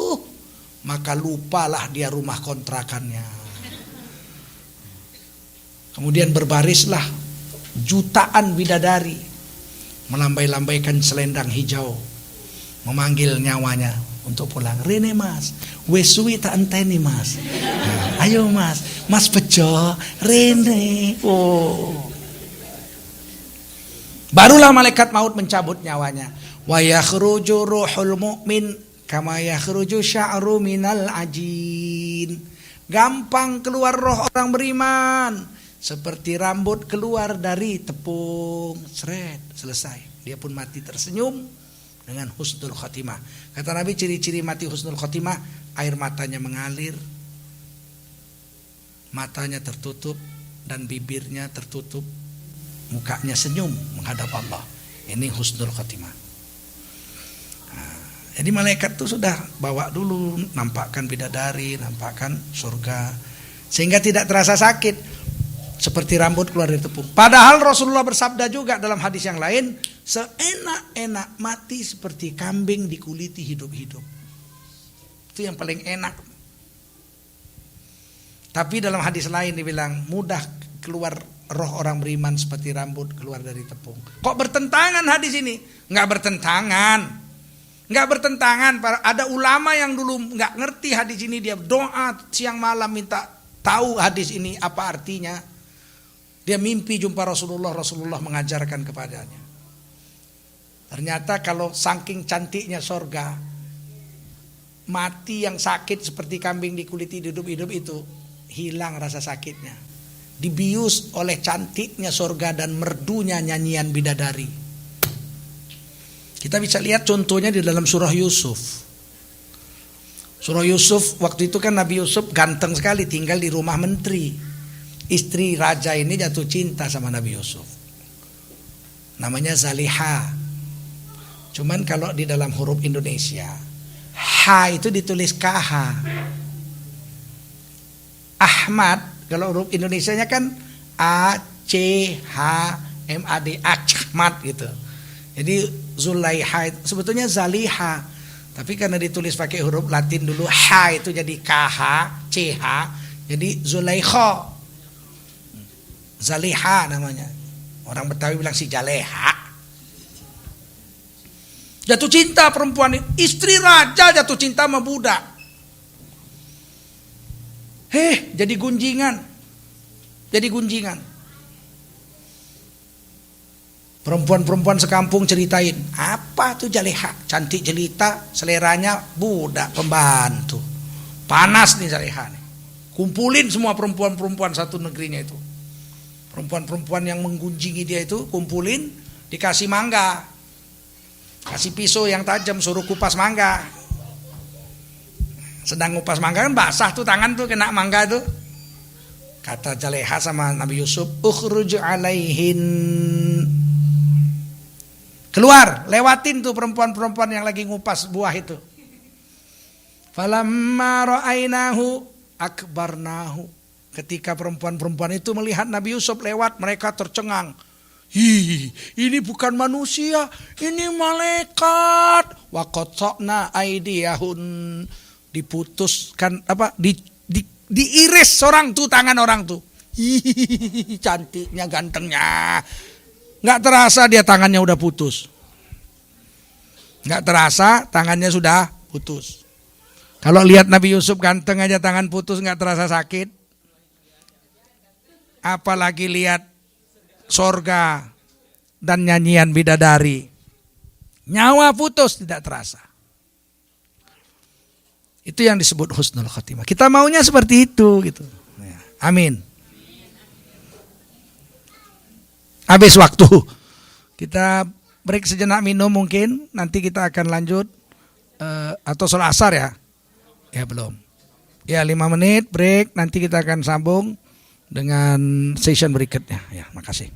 Maka lupalah dia rumah kontrakannya. Kemudian berbarislah jutaan bidadari, melambai-lambaikan selendang hijau, memanggil nyawanya untuk pulang. Rene mas, wesui tak enteni mas. Nah, ayo mas, mas bejo, Rene. Oh. Barulah malaikat maut mencabut nyawanya. Wa yakhruju ruhul mu'min kama yakhruju sya'ru minal ajin. Gampang keluar roh orang beriman, seperti rambut keluar dari tepung. Seret, selesai. Dia pun mati tersenyum dengan husnul khotimah. Kata Nabi, ciri-ciri mati husnul khotimah, air matanya mengalir, matanya tertutup dan bibirnya tertutup, mukanya senyum menghadap Allah. Ini husnul khotimah. Nah, jadi malaikat itu sudah bawa dulu, nampakkan bidadari, nampakkan surga, sehingga tidak terasa sakit, seperti rambut keluar dari tepung. Padahal Rasulullah bersabda juga dalam hadis yang lain, seenak-enak mati seperti kambing dikuliti hidup-hidup. Itu yang paling enak. Tapi dalam hadis lain dibilang mudah keluar roh orang beriman seperti rambut keluar dari tepung. Kok bertentangan hadis ini? Enggak bertentangan. Enggak bertentangan. Ada ulama yang dulu enggak ngerti hadis ini, dia doa siang malam minta tahu hadis ini apa artinya. Dia mimpi jumpa Rasulullah, Rasulullah mengajarkan kepadanya. Ternyata kalau saking cantiknya sorga, mati yang sakit seperti kambing dikuliti hidup-hidup itu hilang rasa sakitnya. Dibius oleh cantiknya sorga dan merdunya nyanyian bidadari. Kita bisa lihat contohnya di dalam surah Yusuf. Surah Yusuf, waktu itu kan Nabi Yusuf ganteng sekali, tinggal di rumah menteri. Istri raja ini jatuh cinta sama Nabi Yusuf. Namanya Zaliha. Cuman kalau di dalam huruf Indonesia, H itu ditulis KH. Ahmad, kalau huruf Indonesianya kan ACHMAD, Ahmad gitu. Jadi Zulaiha itu sebetulnya Zaliha. Tapi karena ditulis pakai huruf Latin dulu, H itu jadi KH, CH, jadi Zulaikha. Zaliha namanya. Orang Betawi bilang si Jaleha. Jatuh cinta perempuan ini, istri raja jatuh cinta sama budak. Jadi gunjingan. Jadi gunjingan. Perempuan-perempuan sekampung ceritain, apa tuh Jaleha? Cantik jelita, seleranya budak pembantu. Panas nih Jaleha nih. Kumpulin semua perempuan-perempuan satu negerinya itu. Perempuan-perempuan yang menggunjingi dia itu kumpulin, dikasih mangga. Kasih pisau yang tajam, suruh kupas mangga. Sedang ngupas mangga kan basah tuh tangan tuh kena mangga tuh. Kata Jaleha sama Nabi Yusuf, ukhruj alaihin. Keluar, lewatin tuh perempuan-perempuan yang lagi ngupas buah itu. Falamma ra'ainahu akbarnahu. Ketika perempuan-perempuan itu melihat Nabi Yusuf lewat, mereka tercengang. Ini bukan manusia, ini malaikat. Wa qatta'na aydiyahun. Diputuskan diiris orang tuh tangan orang tuh. Cantiknya, gantengnya. Nggak terasa dia tangannya udah putus. Nggak terasa tangannya sudah putus. Kalau lihat Nabi Yusuf ganteng aja tangan putus nggak terasa sakit. Apalagi lihat sorga dan nyanyian bidadari. Nyawa putus tidak terasa. Itu yang disebut husnul khotimah. Kita maunya seperti itu gitu. Amin. Habis waktu. Kita break sejenak minum mungkin. Nanti kita akan lanjut. Atau sholat asar ya? Ya belum. Ya 5 menit break. Nanti kita akan sambung dengan session berikutnya. Ya makasih.